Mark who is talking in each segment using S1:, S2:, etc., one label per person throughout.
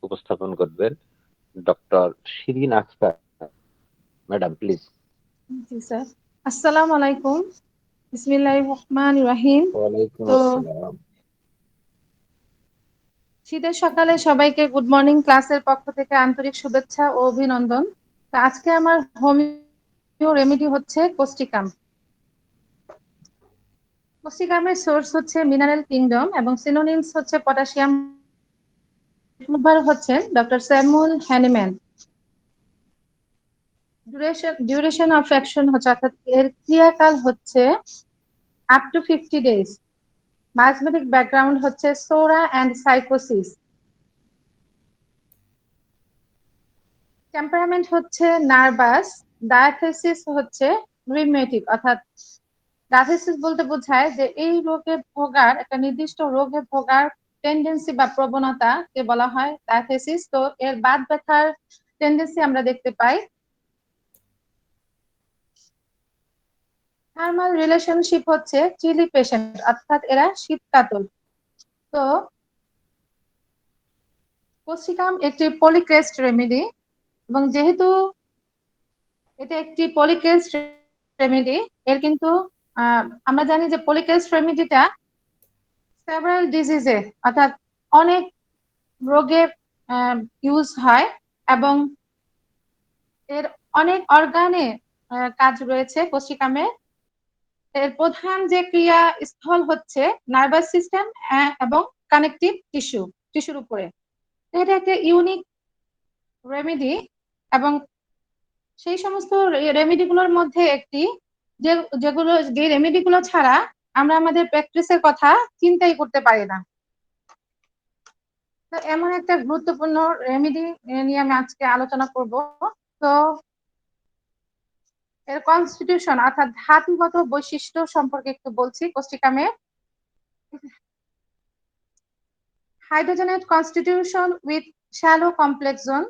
S1: উপস্থাপন করবেন doctor Shirin Akhtar. Madam please.
S2: G sir, আসসালামু আলাইকুম। বিসমিল্লাহির রহমানির রহিম।
S1: ওয়ালাইকুম
S2: তো
S1: আসসালাম।
S2: শীতের সকালে সবাইকে গুড মর্নিং ক্লাসের পক্ষ থেকে আন্তরিক শুভেচ্ছা ও অভিনন্দন। তো আজকে আমার হোমিও রেমেডি হচ্ছে কোস্টিকাম। কোস্টিকামের সোর্স হচ্ছে মিনারেল কিংডম এবং সিনোনিমস হচ্ছে পটাশিয়াম। হচ্ছে doctor Samuel Hahnemann. Duration of action হচ্ছে, অর্থাৎ এর ক্রিয়াকাল হচ্ছে up to 50 days। Mathematic background হচ্ছে সোরা অ্যান্ড সাইকোসিস। টেম্পারামেন্ট হচ্ছে নার্ভাস। ডায়াথেসিস হচ্ছে রিউমেটিক, অর্থাৎ ডায়াথেসিস বলতে বোঝায় যে এই রোগে ভোগার, একটা নির্দিষ্ট রোগে ভোগার টেন্ডেন্সি বা প্রবণতাকে বলা হয় ডায়াথেসিস। তো এর বাত ব্যথার টেন্ডেন্সি আমরা দেখতে পাই। থার্মাল রিলেশনশিপ হচ্ছে চিলি পেশেন্ট, অর্থাৎ এরা শীত কাতল। তো কোসিকাম একটি পলিক্রেস্ট রেমেডি, এবং যেহেতু এটা একটি পলিক্রেস্ট রেমেডি, এর কিন্তু আমরা জানি যে পলিক্রেস্ট রেমেডিটা সেভারাল ডিজিজে, অর্থাৎ অনেক রোগে ইউজ হয়, এবং এর অনেক অর্গানে কাজ রয়েছে কোসিকামে। এর প্রধান যে ক্রিয়া স্থল হচ্ছে নার্ভাস সিস্টেম এবং কানেকটিভ টিস্যুর উপরে। এটা একটা ইউনিক রেমেডি, এবং সেই সমস্ত রেমেডি গুলোর মধ্যে একটি, যে রেমেডি গুলো ছাড়া আমরা আমাদের প্র্যাকটিসের কথা চিন্তাই করতে পারি না। তো এমন একটা গুরুত্বপূর্ণ রেমেডি নিয়ে আমি আজকে আলোচনা করব। তো এর কনস্টিটিউশন, অর্থাৎ ধাতুগত বৈশিষ্ট্য সম্পর্কে একটু বলছি। কোস্টিকামের hydrogenoid constitution with shallow complex zone,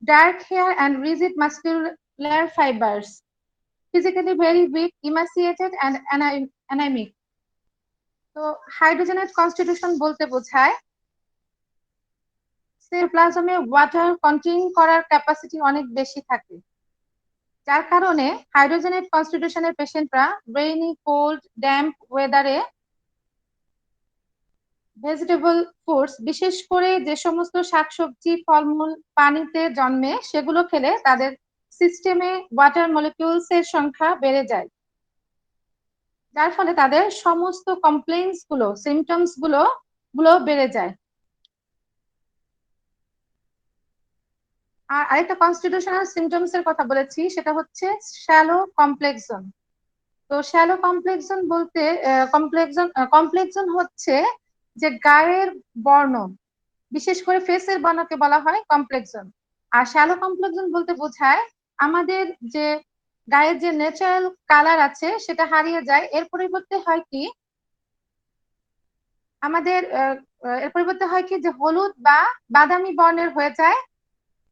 S2: dark hair and rigid muscular fibers, physically very weak, emaciated and anemic. তো হাইড্রোজেনেট কনস্টিটিউশন বলতে বোঝায় সেল প্লাজমে ওয়াটার কন্টেইন করার ক্যাপাসিটি অনেক বেশি থাকে, যার কারণে হাইড্রোজেনেট কনস্টিটিউশনের পেশেন্টরা রেইনি, কোল্ড, ড্যাম্প ওয়েদারে ভেজিটেবল ফুডস, বিশেষ করে যে সমস্ত শাকসবজি, ফলমূল পানিতে জন্মে, সেগুলো খেলে তাদের সিস্টেমে ওয়াটার মলিকিউলস এর সংখ্যা বেড়ে যায়, যার ফলে তাদের সমস্ত কমপ্লেইন্স গুলো, সিমটমস গুলো বেড়ে যায়। আর আরেকটা কনস্টিটিউশনাল সিমটমস এর কথা বলেছি, সেটা হচ্ছে শ্যালো কমপ্লেক্সন। তো শ্যালো কমপ্লেক্সন বলতে কমপ্লেক্সন হচ্ছে যে গায়ের বর্ণ, বিশেষ করে ফেসের বর্ণকে বলা হয় কমপ্লেক্সন। আর শ্যালো কমপ্লেক্সন বলতে বোঝায় আমাদের যে গায়ের যে ন্যাচারাল কালার আছে সেটা হারিয়ে যায়। এর পরিবর্তে হয় কি, আমাদের এর পরিবর্তে হয় কি যে হলুদ বা বাদামি বর্ণের হয়ে যায়।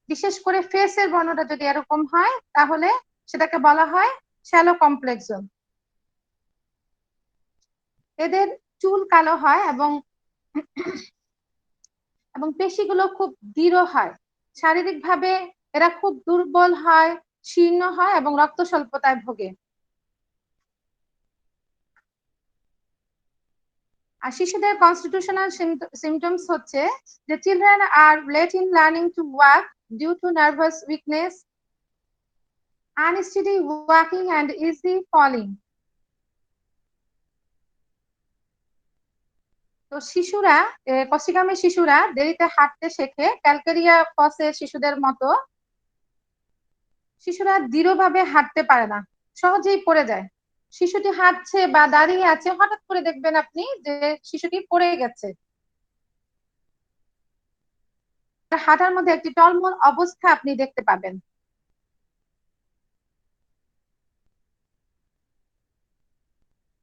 S2: বিশেষ করে ফেসের বর্ণটা যদি এরকম হয়, তাহলে সেটাকে বলা হয় শ্যালো কমপ্লেক্সন। এদের চুল কালো হয়, এবং এবং পেশিগুলো খুব দৃঢ় হয়। শারীরিকভাবে এরা খুব দুর্বল হয়, শীর্ণ হয় এবং রক্ত স্বল্পতায় ভোগে। আর শিশুদের কনস্টিটিউশনাল সিমটমস হচ্ছে যে children are late in learning to walk due to nervous weakness, unsteady walking and easy falling. তো শিশুরা, কসিকামের শিশুরা দেরিতে হাঁটতে শেখে, ক্যালকেরিয়া ফসের শিশুদের মতো। শিশুরা দৃঢ়ভাবে হাঁটতে পারে না, সহজেই পড়ে যায়। শিশুটি হাঁটছে বা দাঁড়িয়ে আছে, হঠাৎ করে দেখবেন আপনি যে শিশুটি পড়ে গেছে। হাঁটার মধ্যে একটি টলমল অবস্থা আপনি দেখতে পাবেন।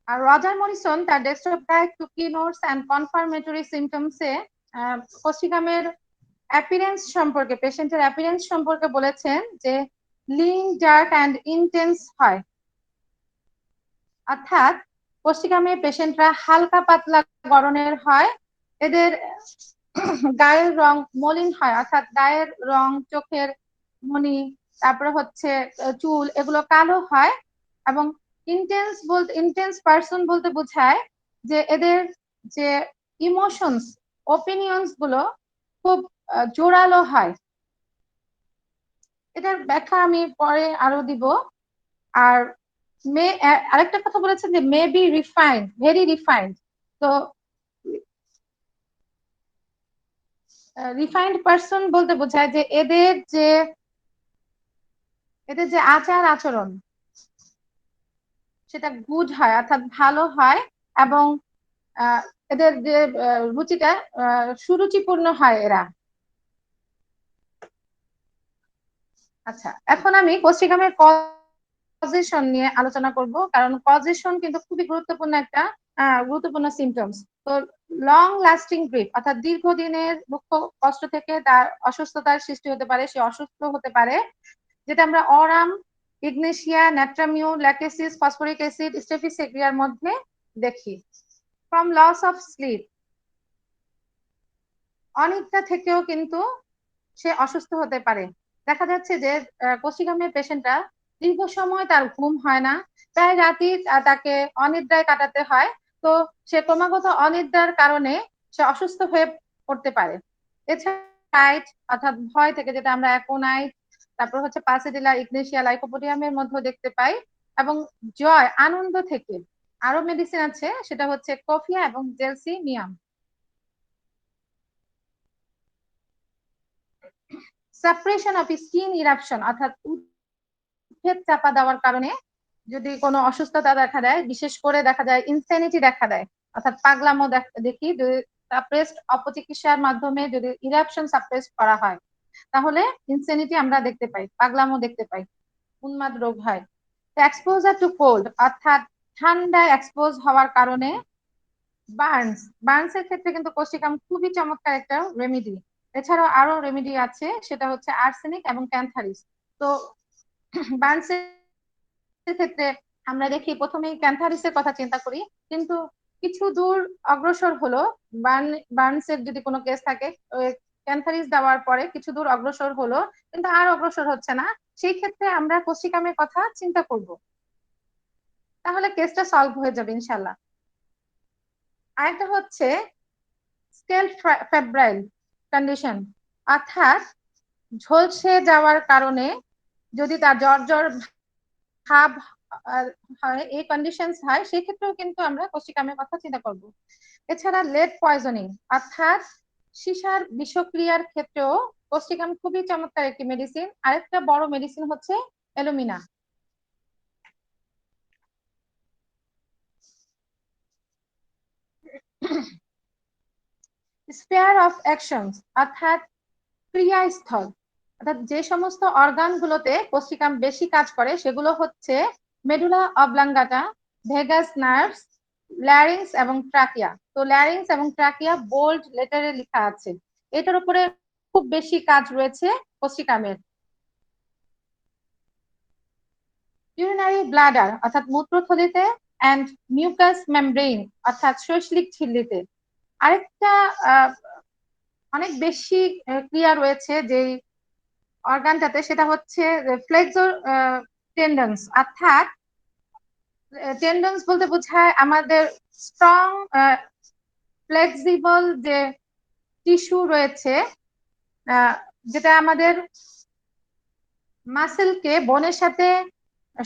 S2: আর রজার মরিসন তার ডেস্কটপ গাইড টু কি নোটস অ্যান্ড কনফার্মেটরি সিমটমসে কোস্টিকামের অ্যাপিয়ারেন্স সম্পর্কে, পেশেন্টের অ্যাপিয়ারেন্স সম্পর্কে বলেছেন যে লিন, ডার্ক অ্যান্ড ইন্টেন্স হয়, অর্থাৎ কোস্টিকামে পেশেন্টরা হালকা পাতলা গড়নের হয়। এদের গায়ের রং মলিন হয়, অর্থাৎ গায়ের রং, চোখের মনি, তারপরে হচ্ছে চুল, এগুলো কালো হয়। এবং ইন্টেন্স পার্সন বলতে বোঝায় যে এদের যে ইমোশনস, ওপিনিয়ন্স গুলো খুব জোরালো হয়। এটার ব্যাখ্যা আমি পরে আরো দিব। আর আরেকটা কথা বলেছেন যে may be refined, very refined. তো রিফাইন্ড পার্সন বলতে বোঝায় যে এদের যে আচার আচরণ সেটা গুড হয়, অর্থাৎ ভালো হয়, এবং এদের যে রুচিটা সুরুচিপূর্ণ হয় এরা। আচ্ছা, এখন আমি কোষ্ঠিকামের কজেশন নিয়ে আলোচনা করব, কারণ কজেশন কিন্তু খুবই গুরুত্বপূর্ণ সিমটমস। তো লং লাস্টিং গ্রিফ, অর্থাৎ দীর্ঘদিনের দুঃখ কষ্ট থেকে তার অসুস্থতার সৃষ্টি হতে পারে, সে অসুস্থ হতে পারে, যেটা আমরা Aurum, Ignatia, Natrum mur, Lachesis, phosphoric acid, স্টেফিসেগ্রিয়ার মধ্যে দেখি। ফ্রম লস অফ স্লিপ, অনিদ্রা থেকেও কিন্তু সে অসুস্থ হতে পারে। দেখা যাচ্ছে যে কোষ্ঠিকামের পেশেন্টরা দীর্ঘ সময় তার ঘুম হয় না, প্রায় রাতই তাকে অনিদ্রায় কাটাতে হয়। তো সে ক্রমাগত অনিদ্রার কারণে সে অসুস্থ হয়ে পড়তে পারে। এছাড়া অর্থাৎ ভয় থেকে, যেটা আমরা অ্যাকোনাইট, তারপর হচ্ছে পাসিডিলা, ইগনেশিয়া, লাইকোপোডিয়ামের মধ্যে দেখতে পাই। এবং জয়, আনন্দ থেকে আরো মেডিসিন আছে, সেটা হচ্ছে কফিয়া এবং gelsemium. Suppression of skin eruption, অর্থাৎ উৎক্ষেপ চাপা দেওয়ার কারণে যদি কোনো অসুস্থতা দেখা দেয়, বিশেষ করে দেখা যায় ইনসেনিটি দেখা দেয়, অর্থাৎ পাগলামো দেখি, যদি সাপ্রেসড অপচিকিৎসার মাধ্যমে যদি ইরাপশন সাপ্রেস করা হয়, তাহলে ইনসেনিটি আমরা দেখতে পাই, পাগলামো দেখতে পাই, উন্মাদ রোগ হয়। এক্সপোজার টু কোল্ড, অর্থাৎ ঠান্ডায় এক্সপোজ হওয়ার কারণে বার্নস এর ক্ষেত্রে কিন্তু কোষ্ঠিকাম খুবই চমৎকার একটা রেমেডি। এছাড়াও আরো রেমেডি আছে, সেটা হচ্ছে আর্সেনিক এবং ক্যান্থারিস। তো বার্নস এর ক্ষেত্রে আমরা দেখি প্রথমেই ক্যান্থারিসের কথা চিন্তা করি, কিন্তু কিছু দূর অগ্রসর হলো, বার্নস এর যদি কোনো কেস থাকে, ক্যান্থারিস দেওয়ার পরে কিছু দূর অগ্রসর হলো, কিন্তু আর অগ্রসর হচ্ছে না, সেই ক্ষেত্রে আমরা কোষ্ঠিকামের কথা চিন্তা করব, তাহলে কেসটা সলভ হয়ে যাবে ইনশাল্লাহ। আরেকটা হচ্ছে স্কেল ফেব্রাইল কন্ডিশন, অর্থাৎ ঝলসে যাওয়ার কারণে যদি তার জ্বর জ্বর ভাব হয়, এই কন্ডিশন হয়, সেক্ষেত্রেও কিন্তু আমরা কোষ্ঠিকামের কথা চিন্তা করব। এছাড়া লেড পয়জনিং, অর্থাৎ সীসার বিষক্রিয়ার ক্ষেত্রেও কোষ্ঠিকাম খুবই চমৎকার একটি মেডিসিন। আরেকটা বড় মেডিসিন হচ্ছে অ্যালুমিনা। স্পেয়ার অফ অ্যাকশন, অর্থাৎ ক্রিয়াস্থল, অর্থাৎ যে সমস্ত অর্গান গুলোতে কোষ্ঠিকাম বেশি কাজ করে সেগুলো হচ্ছে medulla oblongata, vagus nerves, larynx এবং ট্রাকিয়া। তো ল্যারিংস এবং ট্রাকিয়া বোল্ড লেটারে লেখা আছে, এটার উপরে খুব বেশি কাজ রয়েছে কোষ্ঠিকামের। ইউরিনারি ব্লাডার, অর্থাৎ মূত্রথলিতে, অ্যান্ড মিউকাস মেমব্রেইন, অর্থাৎ শৈশলিক ঝিল্লিতে। আরেকটা অনেক বেশি ক্রিয়া রয়েছে যে অর্গানটাতে, সেটা হচ্ছে ফ্লেক্সর টেন্ডন্স, অর্থাৎ টেন্ডন্স বলতে বোঝায় আমাদের স্ট্রং ফ্লেক্সিবল যে টিস্যু রয়েছে, যেটা আমাদের মাসেলকে বোনের সাথে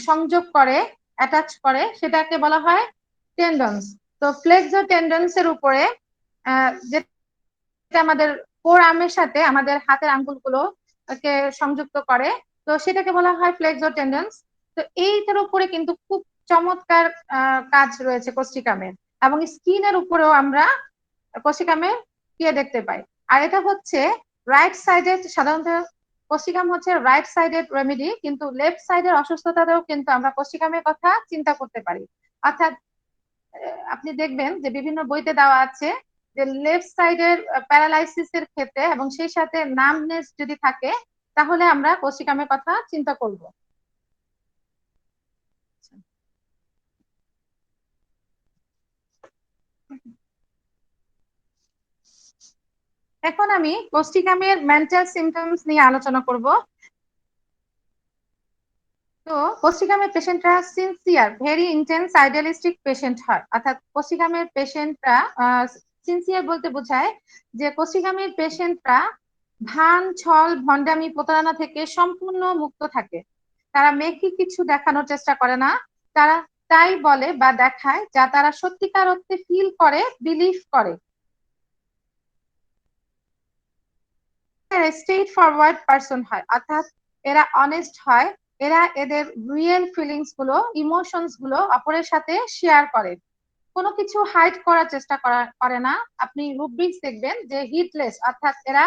S2: সংযোগ করে, অ্যাটাচ করে, সেটাকে বলা হয় টেন্ডন্স। তো ফ্লেক্সর টেন্ডন্স এর উপরে যেটা আমাদের ফোর আর্মের সাথে আমাদের হাতের আঙ্গুলগুলো কে সংযুক্ত করে, তো সেটাকে বলা হয় ফ্লেক্সর টেন্ডন্স। তো এইটার উপরে কিন্তু খুব চমৎকার কাজ রয়েছে কোষ্ঠিকামের, এবং স্কিনের উপরেও আমরা কোষ্ঠিকামের ক্রিয়া দেখতে পাই। আর এটা হচ্ছে রাইট সাইডেড, সাধারণত কোষ্ঠিকাম হচ্ছে রাইট সাইডেড রেমেডি, কিন্তু লেফট সাইডের অসুস্থতাতেও কিন্তু আমরা কোষ্ঠিকামের কথা চিন্তা করতে পারি। অর্থাৎ আপনি দেখবেন যে বিভিন্ন বইতে দেওয়া আছে যে লেফট সাইডের প্যারালাইসিস এর ক্ষেত্রে এবং সেই সাথে নামনেস যদি থাকে, তাহলে আমরা কোষ্ঠিকামের কথা চিন্তা করব। এখন আমি কোষ্ঠিকামের মেন্টাল সিমটমস নিয়ে আলোচনা করব। তো কোষ্ঠিকামের পেশেন্টরা sincere, very intense idealistic patient হয়। অর্থাৎ কোষ্ঠিকামের পেশেন্টরা সিনসিয়ার বলতে বোঝায় যে কোষ্ঠিকামের পেশেন্টরা ভান, ছল, ভণ্ডামি, প্রতারণা থেকে সম্পূর্ণ মুক্ত থাকে। তারা মেকি কিছু দেখানোর চেষ্টা করে না, তারা তাই বলে বা দেখায় যা তারা সত্যিকার অর্থে ফিল করে, বিলিভ করে। স্ট্রেট ফরওয়ার্ড পারসন হয়, অর্থাৎ এরা অনেস্ট হয়। এরা এদের রিয়েল ফিলিংস গুলো, ইমোশনস গুলো অপরের সাথে শেয়ার করে, কোনো কিছু হাইড করার চেষ্টা করে না। আপনি রুব্রিক্স দেখবেন যে হিটলেস, অর্থাৎ এরা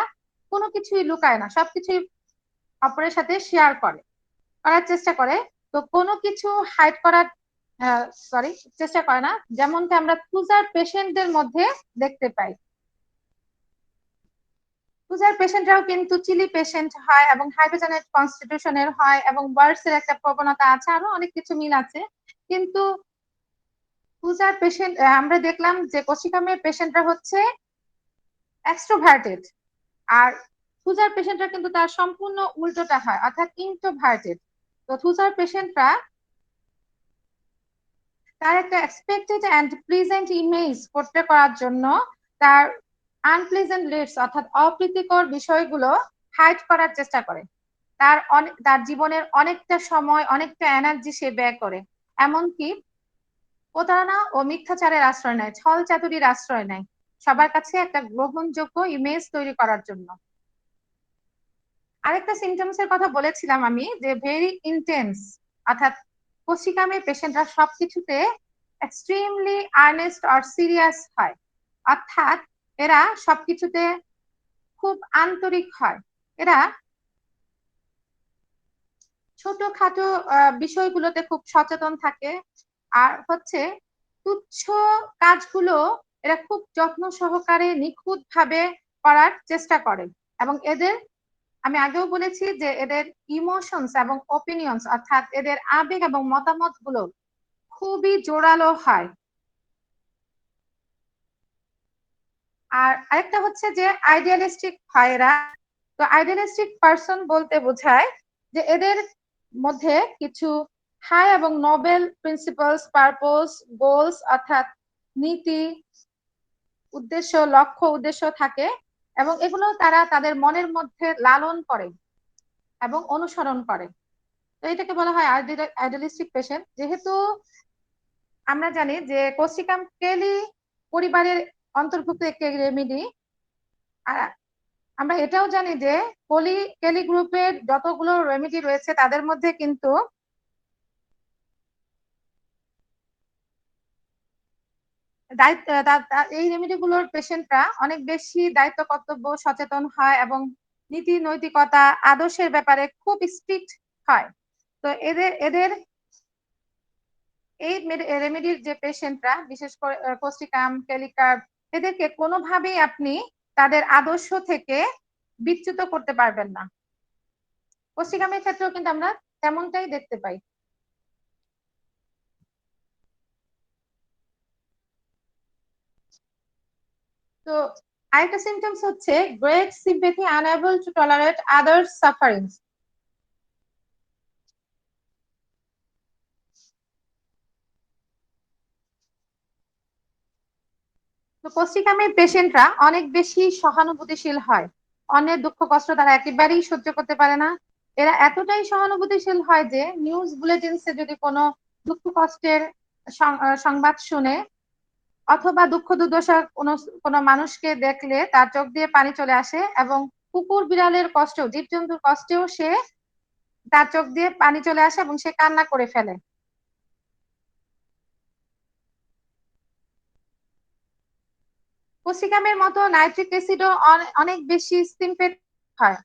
S2: কোনো কিছুই লুকায় না, সবকিছুই অপরের সাথে শেয়ার করার চেষ্টা করে। তো কোনো কিছু হাইড করার চেষ্টা করে না, যেমনটা আমরা ক্রুজার পেশেন্টদের মধ্যে দেখতে পাই। ক্রুজার পেশেন্টরাও কিন্তু চিলি পেশেন্ট হয় এবং হাইড্রোজেনেট কনস্টিটিউশনের হয় এবং বার্ডস এর একটা প্রবণতা আছে, আরো অনেক কিছু মিল আছে। কিন্তু ক্রুজার পেশেন্ট আমরা দেখলাম যে কোষ্ঠিকামের পেশেন্টরা হচ্ছে এক্সট্রোভার্টেড, আর ক্রুজার পেশেন্টরা কিন্তু তার সম্পূর্ণ উল্টোটা হয়, অর্থাৎ ইন্ট্রোভার্টেড। তো ক্রুজার পেশেন্টরা তার একটা expected and pleasant image portray করার জন্য তার আনপ্লিজেন্ট লিডস, অর্থাৎ অপ্রীতিকর বিষয়গুলো হাইড করার চেষ্টা করে। তার জীবনের অনেকটা সময়, অনেকটা এনার্জি সে ব্যয় করে, এমনকি প্রতারণা ও মিথ্যাচারের আশ্রয় নেয়, ছল চাতুরির আশ্রয় নেয়, সবার কাছে একটা গ্রহণযোগ্য ইমেজ তৈরি করার জন্য। আরেকটা সিমটমস এর কথা বলেছিলাম আমি, যে ভেরি ইন্টেন্স, অর্থাৎ কোষ্ঠিকামের পেশেন্টরা সবকিছুতে এক্সট্রিমলি আর্নেস্ট আর সিরিয়াস হয়, অর্থাৎ এরা সবকিছুতে খুব আন্তরিক হয়। এরা ছোটখাটো বিষয়গুলোতে খুব সচেতন থাকে, আর হচ্ছে তুচ্ছ কাজগুলো এরা খুব যত্ন সহকারে নিখুঁত ভাবে করার চেষ্টা করে। এবং এদের, আমি আগেও বলেছি যে এদের ইমোশনস এবং ওপিনিয়ন্স, অর্থাৎ এদের আবেগ এবং মতামত গুলো খুবই জোরালো হয়। আর আরেকটা হচ্ছে যে আইডিয়ালিস্টিক হয় এরা। তো আইডিয়ালিস্টিক পার্সন বলতে বোঝায় যে এদের মধ্যে কিছু হাই এবং নোবেল প্রিন্সিপালস, পারপোজ, গোলস, অর্থাৎ নীতি, উদ্দেশ্য, লক্ষ্য উদ্দেশ্য থাকে, এবং এগুলো তারা তাদের মনের মধ্যে লালন করে এবং অনুসরণ করে। তো এটাকে বলা হয় আইডিয়ালিস্টিক পেশেন্ট। যেহেতু আমরা জানি যে কোসিকাম কেলি পরিবারের অন্তর্ভুক্ত একটি রেমিডি, আর আমরা এটাও জানি যে কেলি গ্রুপের যতগুলো রেমিডি রয়েছে তাদের মধ্যে কিন্তু দায়িত্ব, এই রেমিডি গুলোর পেশেন্টরা অনেক বেশি দায়িত্ব কর্তব্য সচেতন হয় এবং নীতি নৈতিকতা আদর্শের ব্যাপারে খুব স্ট্রিক্ট হয়। তো এদের এদের এই রেমেডির যে পেশেন্টরা, বিশেষ করে কোস্টিকাম, কেলিকার্ব, এদেরকে কোনোভাবেই আপনি তাদের আদর্শ থেকে বিচ্যুত করতে পারবেন না। কোস্টিকামের ক্ষেত্রেও কিন্তু আমরা তেমনটাই দেখতে পাই। তো আরেকটা সিমটমস হচ্ছে great sympathy, unable to tolerate others sufferings. তো কোষ্ঠিকামের পেশেন্টরা অনেক বেশি সহানুভূতিশীল হয়, অন্যের দুঃখ কষ্ট তারা একেবারেই সহ্য করতে পারে না। এরা এতটাই সহানুভূতিশীল হয় যে নিউজ বুলেটিনসে যদি কোনো দুঃখ কষ্টের সংবাদ শুনে, অথবা দুঃখ দুর্দশা কোনো কোনো মানুষকে দেখলে তার চোখ দিয়ে পানি চলে আসে, এবং কুকুর বিড়ালের কষ্টেও, জীবজন্তুর কষ্টেও সে, তার চোখ দিয়ে পানি চলে আসে এবং সে কান্না করে ফেলে। কোসিকামের মতো নাইট্রিক অ্যাসিডও অনেক বেশি সিম্পেথেটিক হয়,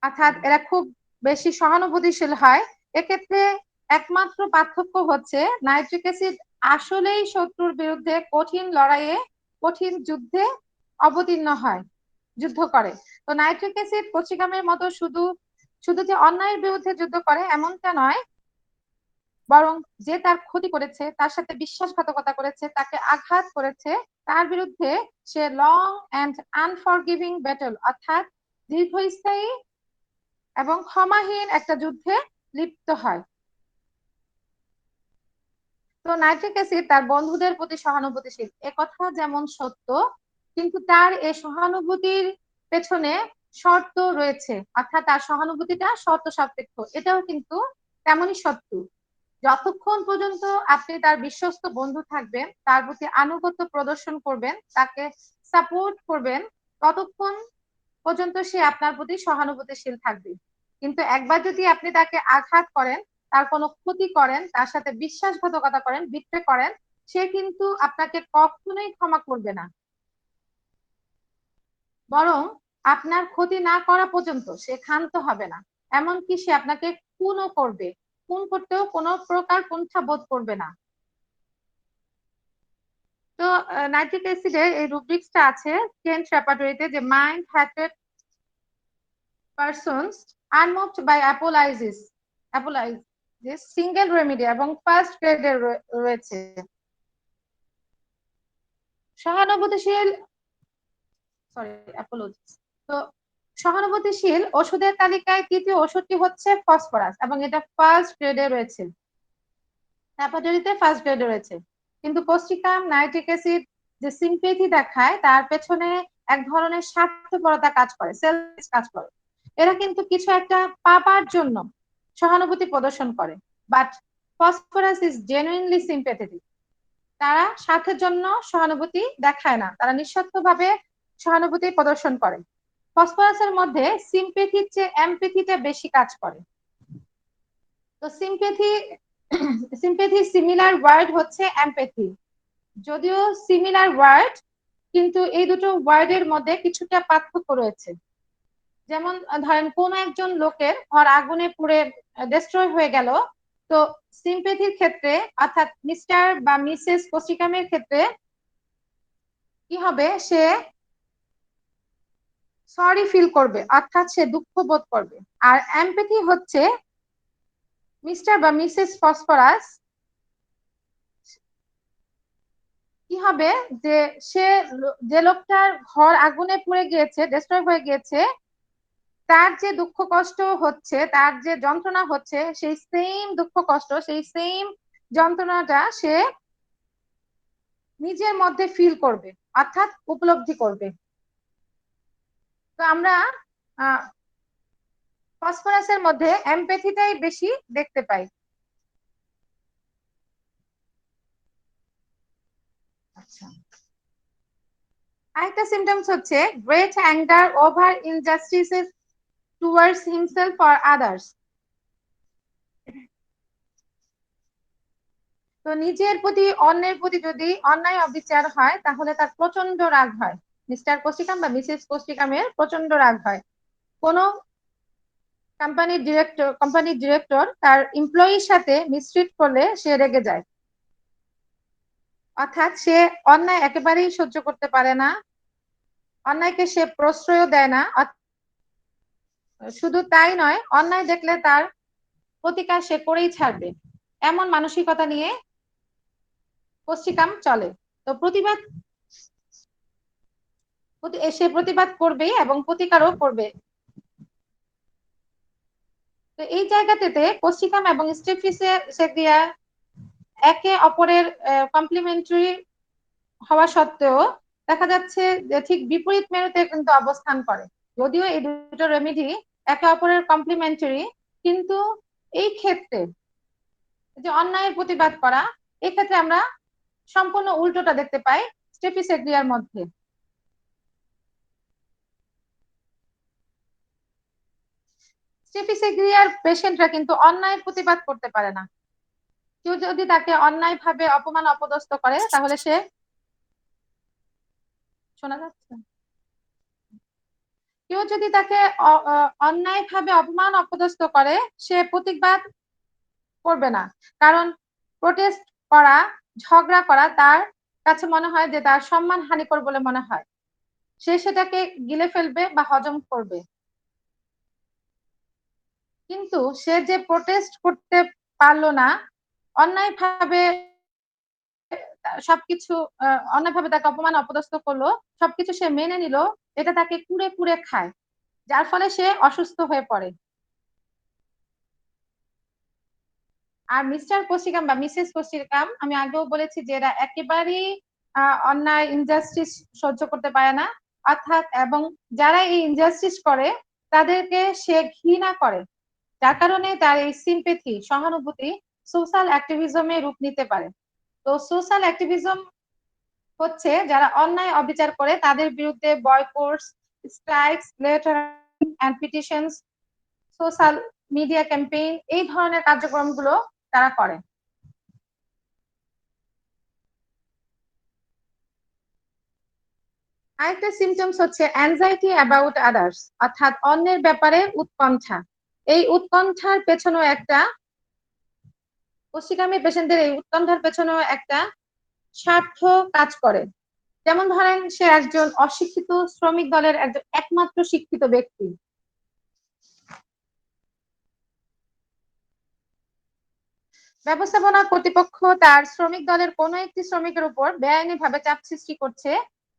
S2: অর্থাৎ এরা খুব বেশি সহানুভূতিশীল হয়। এক্ষেত্রে একমাত্র পার্থক্য হচ্ছে নাইট্রিক অ্যাসিড আসলেই শত্রুর বিরুদ্ধে কঠিন লড়াইয়ে, কঠিন যুদ্ধে অবতীর্ণ হয়, যুদ্ধ করে। তো নাইট্রিক অ্যাসিড কোসিকামের মতো শুধু শুধু যে অন্যায়ের বিরুদ্ধে যুদ্ধ করে এমনটা নয়, বরং যে তার ক্ষতি করেছে, তার সাথে বিশ্বাসঘাতকতা করেছে, তাকে আঘাত করেছে, তার বিরুদ্ধে সে লং অ্যান্ড আনফরগিভিং ব্যাটল অর্থাৎ দীর্ঘস্থায়ী এবং ক্ষমাহীন একটা যুদ্ধে লিপ্ত হয়। তো নাইট্রিক অ্যাসিড তার বন্ধুদের প্রতি সহানুভূতিশীল, কথা যেমন সত্য, কিন্তু তার এই সহানুভূতির পেছনে শর্ত রয়েছে, অর্থাৎ তার সহানুভূতিটা শর্ত সাপেক্ষ, এটাও কিন্তু তেমনই সত্য। যতক্ষণ পর্যন্ত আপনি তার বিশ্বস্ত বন্ধু থাকবেন, তার প্রতি আনুগত্য প্রদর্শন করবেন, তাকে সাপোর্ট করবেন, ততক্ষণ পর্যন্ত সে আপনার প্রতি সহানুভূতিশীল থাকবে। কিন্তু একবার যদি আপনি তাকে আঘাত করেন, তার কোনো ক্ষতি করেন, তার সাথে বিশ্বাসঘাতকতা করেন, বিট্রে করেন, সে কিন্তু আপনাকে কখনোই ক্ষমা করবে না, বরং আপনার ক্ষতি না করা পর্যন্ত সে ক্ষান্ত হবে না। এমনকি সে আপনাকে খুনও করবে, খুন করতেও কোনো প্রকার কুণ্ঠা বোধ করবে না। তো নাইট্রিক অ্যাসিডের এই রুব্রিক্সটা আছে কেন্ট রেপার্টরিতে, যে মাইন্ড হ্যাটেড persons unmoved by apologies single remedy এবং ফার্স্ট গ্রেডের রয়েছে। সহানুভূতিশীল তো সহানুভূতিশীল ওষুধের তালিকায় তৃতীয় ওষুধটি হচ্ছে ফসফরাস, এবং এটা ফার্স্ট গ্রেডে রয়েছে, ল্যাবরেটরিতে ফার্স্ট গ্রেডে রয়েছে। কিন্তু কোস্টিকাম নাইট্রিক অ্যাসিড যে সিম্পেথি দেখায়, তার পেছনে এক ধরনের স্বার্থপরতা কাজ করে, সেলফ কাজ করে। এরা কিন্তু কিছু একটা পাবার জন্য সহানুভূতি প্রদর্শন করে, but phosphorus is genuinely sympathetic. তারা স্বার্থের জন্য সহানুভূতি দেখায় না, তারা নিঃস্বার্থভাবে সহানুভূতি প্রদর্শন করে। ফসফরাসের মধ্যে সিম্পেথির চেয়ে এমপ্যাথিটা বেশি কাজ করে। তো সিম্পেথি সিমিলার ওয়ার্ড হচ্ছে এমপ্যাথি, যদিও সিমিলার ওয়ার্ড, কিন্তু এই দুটো ওয়ার্ডের মধ্যে কিছুটা পার্থক্য রয়েছে। যেমন ধরেন কোন একজন লোকের ঘর আগুনে পুড়ে ডিস্ট্রয় হয়ে গেল, তো সিম্পেথির ক্ষেত্রে অর্থাৎ মিস্টার বা মিসেস কোস্টিকামের ক্ষেত্রে কি হবে, সে সরি ফিল করবে, অর্থাৎ সে দুঃখ বোধ করবে। আর এমপ্যাথি হচ্ছে মিস্টার বা মিসেস ফসফরাস কি হবে, যে সে যে লোকটার ঘর আগুনে পুড়ে গিয়েছে, ডিস্ট্রয় হয়ে গিয়েছে, তার যে দুঃখ কষ্ট হচ্ছে, তার যে যন্ত্রণা হচ্ছে, সেই সেম দুঃখ কষ্ট, সেই সেম যন্ত্রণাটা সে নিজের মধ্যে ফিল করবে, অর্থাৎ উপলব্ধি করবে। তো আমরা ফসফরাসের মধ্যে এমপ্যাথিটাই বেশি দেখতে পাই। আচ্ছা, আরেকটা সিমটমস হচ্ছে great anger over ইনজাস্টিসেস towards himself or others. তো নিজের প্রতি অন্যের প্রতি যদি অন্যায় অবিচার হয়, তাহলে তার প্রচন্ড রাগ হয়। মিস্টার কোস্টিকাম বা মিসেস কোস্টিকামের প্রচন্ড রাগ হয়। কোন কোম্পানির ডিরেক্টর তার এমপ্লয়ির সাথে মিসট্রিট করলে সে রেগে যায়, অর্থাৎ সে অন্যায় একেবারেই সহ্য করতে পারে না, অন্যায়কে সে প্রশ্রয় দেয় না। শুধু তাই নয়, অন্যায় দেখলে তার প্রতিকার সে করেই ছাড়বে, এমন মানসিকতা নিয়ে কোস্টিকাম চলে। তো সে প্রতিবাদ করবে এবং প্রতিকারও করবে। তো এই জায়গাতে কোস্টিকাম এবং স্টেফিসেগ্রিয়া একে অপরের কমপ্লিমেন্টারি হওয়া সত্ত্বেও দেখা যাচ্ছে যে ঠিক বিপরীত মেরুতে কিন্তু অবস্থান করে। যদিও এই দুটো রেমেডি একে অপরের কমপ্লিমেন্টারি, কিন্তু এই ক্ষেত্রে যে অন্যায়ের প্রতিবাদ করা, এই ক্ষেত্রে আমরা সম্পূর্ণ উল্টোটা দেখতে পাই স্টেফিসেগ্রিয়ার মধ্যে। স্টেফিসেগ্রিয়ার পেশেন্টরা কিন্তু অন্যায়ের প্রতিবাদ করতে পারে না। কেউ যদি তাকে অন্যায়ভাবে অপমান অপদস্থ করে, তাহলে সে, শোনা যাচ্ছে, কেউ যদি তাকে অন্যায়ভাবে অপমান অপদস্থ করে, সে প্রতিবাদ করবে না, কারণ প্রোটেস্ট করা, ঝগড়া করা তার কাছে মনে হয় যে তার সম্মান হানিকর বলে মনে হয়, সে সেটাকে গিলে ফেলবে বা হজম করবে। কিন্তু সে যে প্রোটেস্ট করতে পারলো না, অন্যায়ভাবে সবকিছু অন্যায়ভাবে তাকে অপমান অপদস্থ করলো, সবকিছু সে মেনে নিল, এটা তাকে কুরে কুরে খায়, যার ফলে সে অসুস্থ হয়ে পড়ে। আর মিস্টার কোসিকাম বা মিসেস কোসিকাম, আমি আগেও বলেছি যে এরা একেবারেই অন্যায় ইনজাস্টিস সহ্য করতে পারে না, অর্থাৎ এবং যারা এই ইনজাস্টিস করে তাদেরকে সে ঘৃণা করে, যার কারণে তার এই সিম্পেথি সহানুভূতি সোশ্যাল অ্যাক্টিভিজমে রূপ নিতে পারে। তো সোশ্যাল অ্যাক্টিভিজম হচ্ছে যারা অন্যায় অবিচার করে তাদের বিরুদ্ধে boycotts, strikes, letter and petitions, social media campaign, এই ধরনের কার্যক্রমগুলো তারা করে। আরেকটা সিমটমস হচ্ছে অ্যাংজাইটি অ্যাবাউট আদার্স, অর্থাৎ অন্যের ব্যাপারে উৎকণ্ঠা। এই উৎকণ্ঠার পেছনেও একটা কোষ্ঠীকামী পেশেন্টদের এই উৎকণ্ঠার পেছনেও একটা স্বার্থ কাজ করে। যেমন ধরেন সে একজন অশিক্ষিত শ্রমিক দলের একজন একমাত্র শিক্ষিত ব্যক্তি, ব্যবস্থাপনা কর্তৃপক্ষ তার শ্রমিক দলের কোনো একটি শ্রমিকের উপর বেআইনি ভাবে চাপ সৃষ্টি করছে।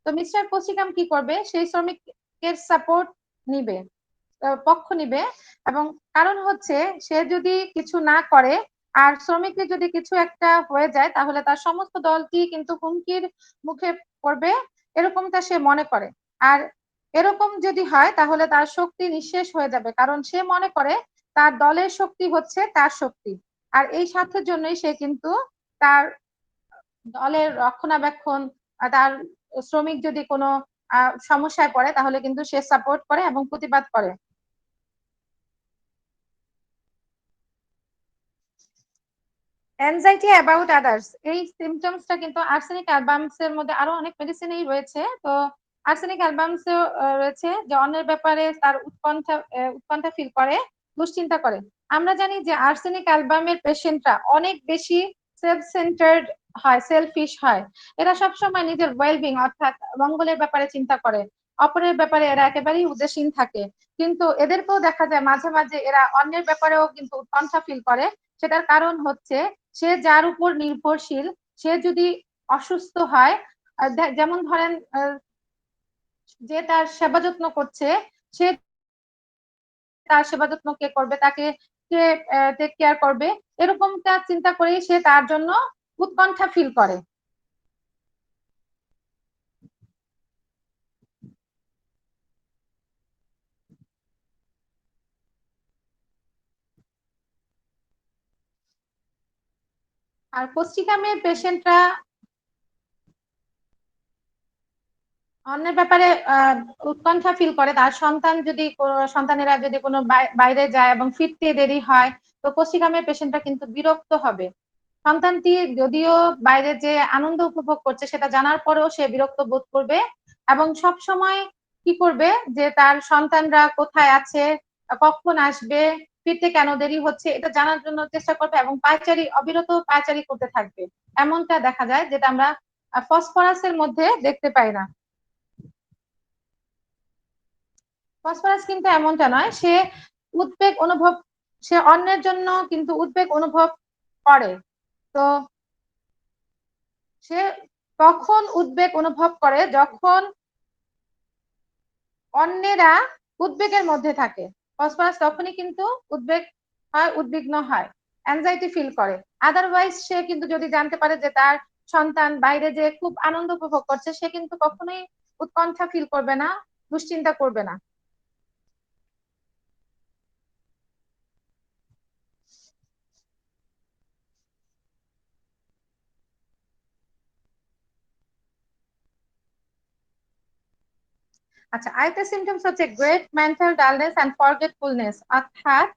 S2: তো মিস্টার কোসিকাম কি করবে, সেই শ্রমিকের সাপোর্ট নিবে, পক্ষ নিবে। এবং কারণ হচ্ছে সে যদি কিছু না করে আর শ্রমিকের যদি কিছু একটা হয়ে যায় তাহলে তার সমস্ত দলটি কিন্তু হুমকির মুখে পড়বে, এরকমটা সে মনে করে। আর এরকম যদি হয় তাহলে তার শক্তি নিঃশেষ হয়ে যাবে, কারণ সে মনে করে তার দলের শক্তি হচ্ছে তার শক্তি। আর এই স্বার্থের জন্যই সে কিন্তু তার দলের রক্ষণাবেক্ষণ, তার শ্রমিক যদি কোনো সমস্যায় পড়ে তাহলে কিন্তু সে সাপোর্ট করে এবং প্রতিবাদ করে। অ্যাংজাইটি অ্যাবাউট আদার্স, এই সিমটমসটা কিন্তু আর্সেনিক অ্যালবামস এর মধ্যে আরো অনেক মেডিসিনেই রয়েছে। তো আর্সেনিক অ্যালবামস রয়েছে যে অন্যের ব্যাপারে তার উৎকণ্ঠা ফিল করে, দুশ্চিন্তা করে। আমরা জানি যে আর্সেনিক অ্যালবামের পেশেন্টরা অনেক বেশি সেলফ সেন্টার্ড হয়, সেলফিশ হয়। এরা সবসময় নিজের ওয়েলবিং অর্থাৎ মঙ্গলের ব্যাপারে চিন্তা করে, অপরের ব্যাপারে এরা একেবারেই উদাসীন থাকে। কিন্তু এদেরকেও দেখা যায় মাঝে মাঝে এরা অন্যের ব্যাপারেও কিন্তু উৎকণ্ঠা ফিল করে। সেটার কারণ হচ্ছে সে যার উপর নির্ভরশীল, সে যদি অসুস্থ হয়, যেমন ধরেন যে তার সেবা যত্ন করছে, সে তার সেবা যত্ন কে করবে, তাকে কে টেক কেয়ার করবে, এরকমটা চিন্তা করেই সে তার জন্য উৎকণ্ঠা ফিল করে। আর কোষ্ঠিকামের পেশেন্টরা অন্যের ব্যাপারে উৎকণ্ঠা ফিল করে, তার সন্তান যদি সন্তানেরা যদি কোনো বাইরে যায় এবং ফিরতে দেরি হয়, তো কোষ্ঠিকামের পেশেন্টরা কিন্তু বিরক্ত হবে। সন্তানটি যদিও বাইরে যে আনন্দ উপভোগ করছে সেটা জানার পরেও সে বিরক্ত বোধ করবে এবং সব সময় কি করবে যে তার সন্তানরা কোথায় আছে, কখন আসবে, ফিরতে কেন দেরি হচ্ছে এটা জানার জন্য চেষ্টা করবে এবং পায়চারি, অবিরত পায়চারি করতে থাকবে। এমনটা দেখা যায় যেটা আমরা ফসফরাসের মধ্যে দেখতে পাই না। ফসফরাস কিন্তু এমনটা নয়, সে উদ্বেগ অনুভব, সে অন্যের জন্য কিন্তু উদ্বেগ অনুভব করে। তো সে তখন উদ্বেগ অনুভব করে যখন অন্যেরা উদ্বেগের মধ্যে থাকে। ফসফরাস তখনই কিন্তু উদ্বেগ হয়, উদ্বিগ্ন হয়, অ্যাংজাইটি ফিল করে। আদারওয়াইজ সে কিন্তু যদি জানতে পারে যে তার সন্তান বাইরে যে খুব আনন্দ উপভোগ করছে, সে কিন্তু কখনোই উৎকণ্ঠা ফিল করবে না, দুশ্চিন্তা করবে না। আচ্ছা, আরেকটা সিমটমস হচ্ছে great mental dullness and forgetfulness, অর্থাৎ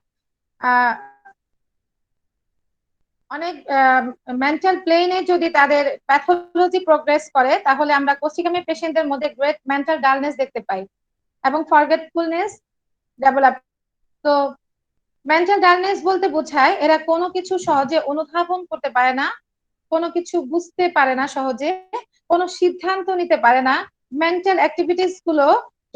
S2: আহ অনেক মেন্টাল প্লেনে যদি তাদের প্যাথোলজি প্রোগ্রেস করে তাহলে আমরা কোষ্ঠিকামের পেশেন্টদের মধ্যে গ্রেট মেন্টাল ডালনেস দেখতে পাই এবং ফরগেটফুলনেস ডেভেলপ। তো মেন্টাল ডালনেস বলতে বোঝায় এরা কোনো কিছু সহজে অনুধাবন করতে পারে না, কোনো কিছু বুঝতে পারে না সহজে, কোনো সিদ্ধান্ত নিতে পারে না, মেন্টাল অ্যাক্টিভিটিস গুলো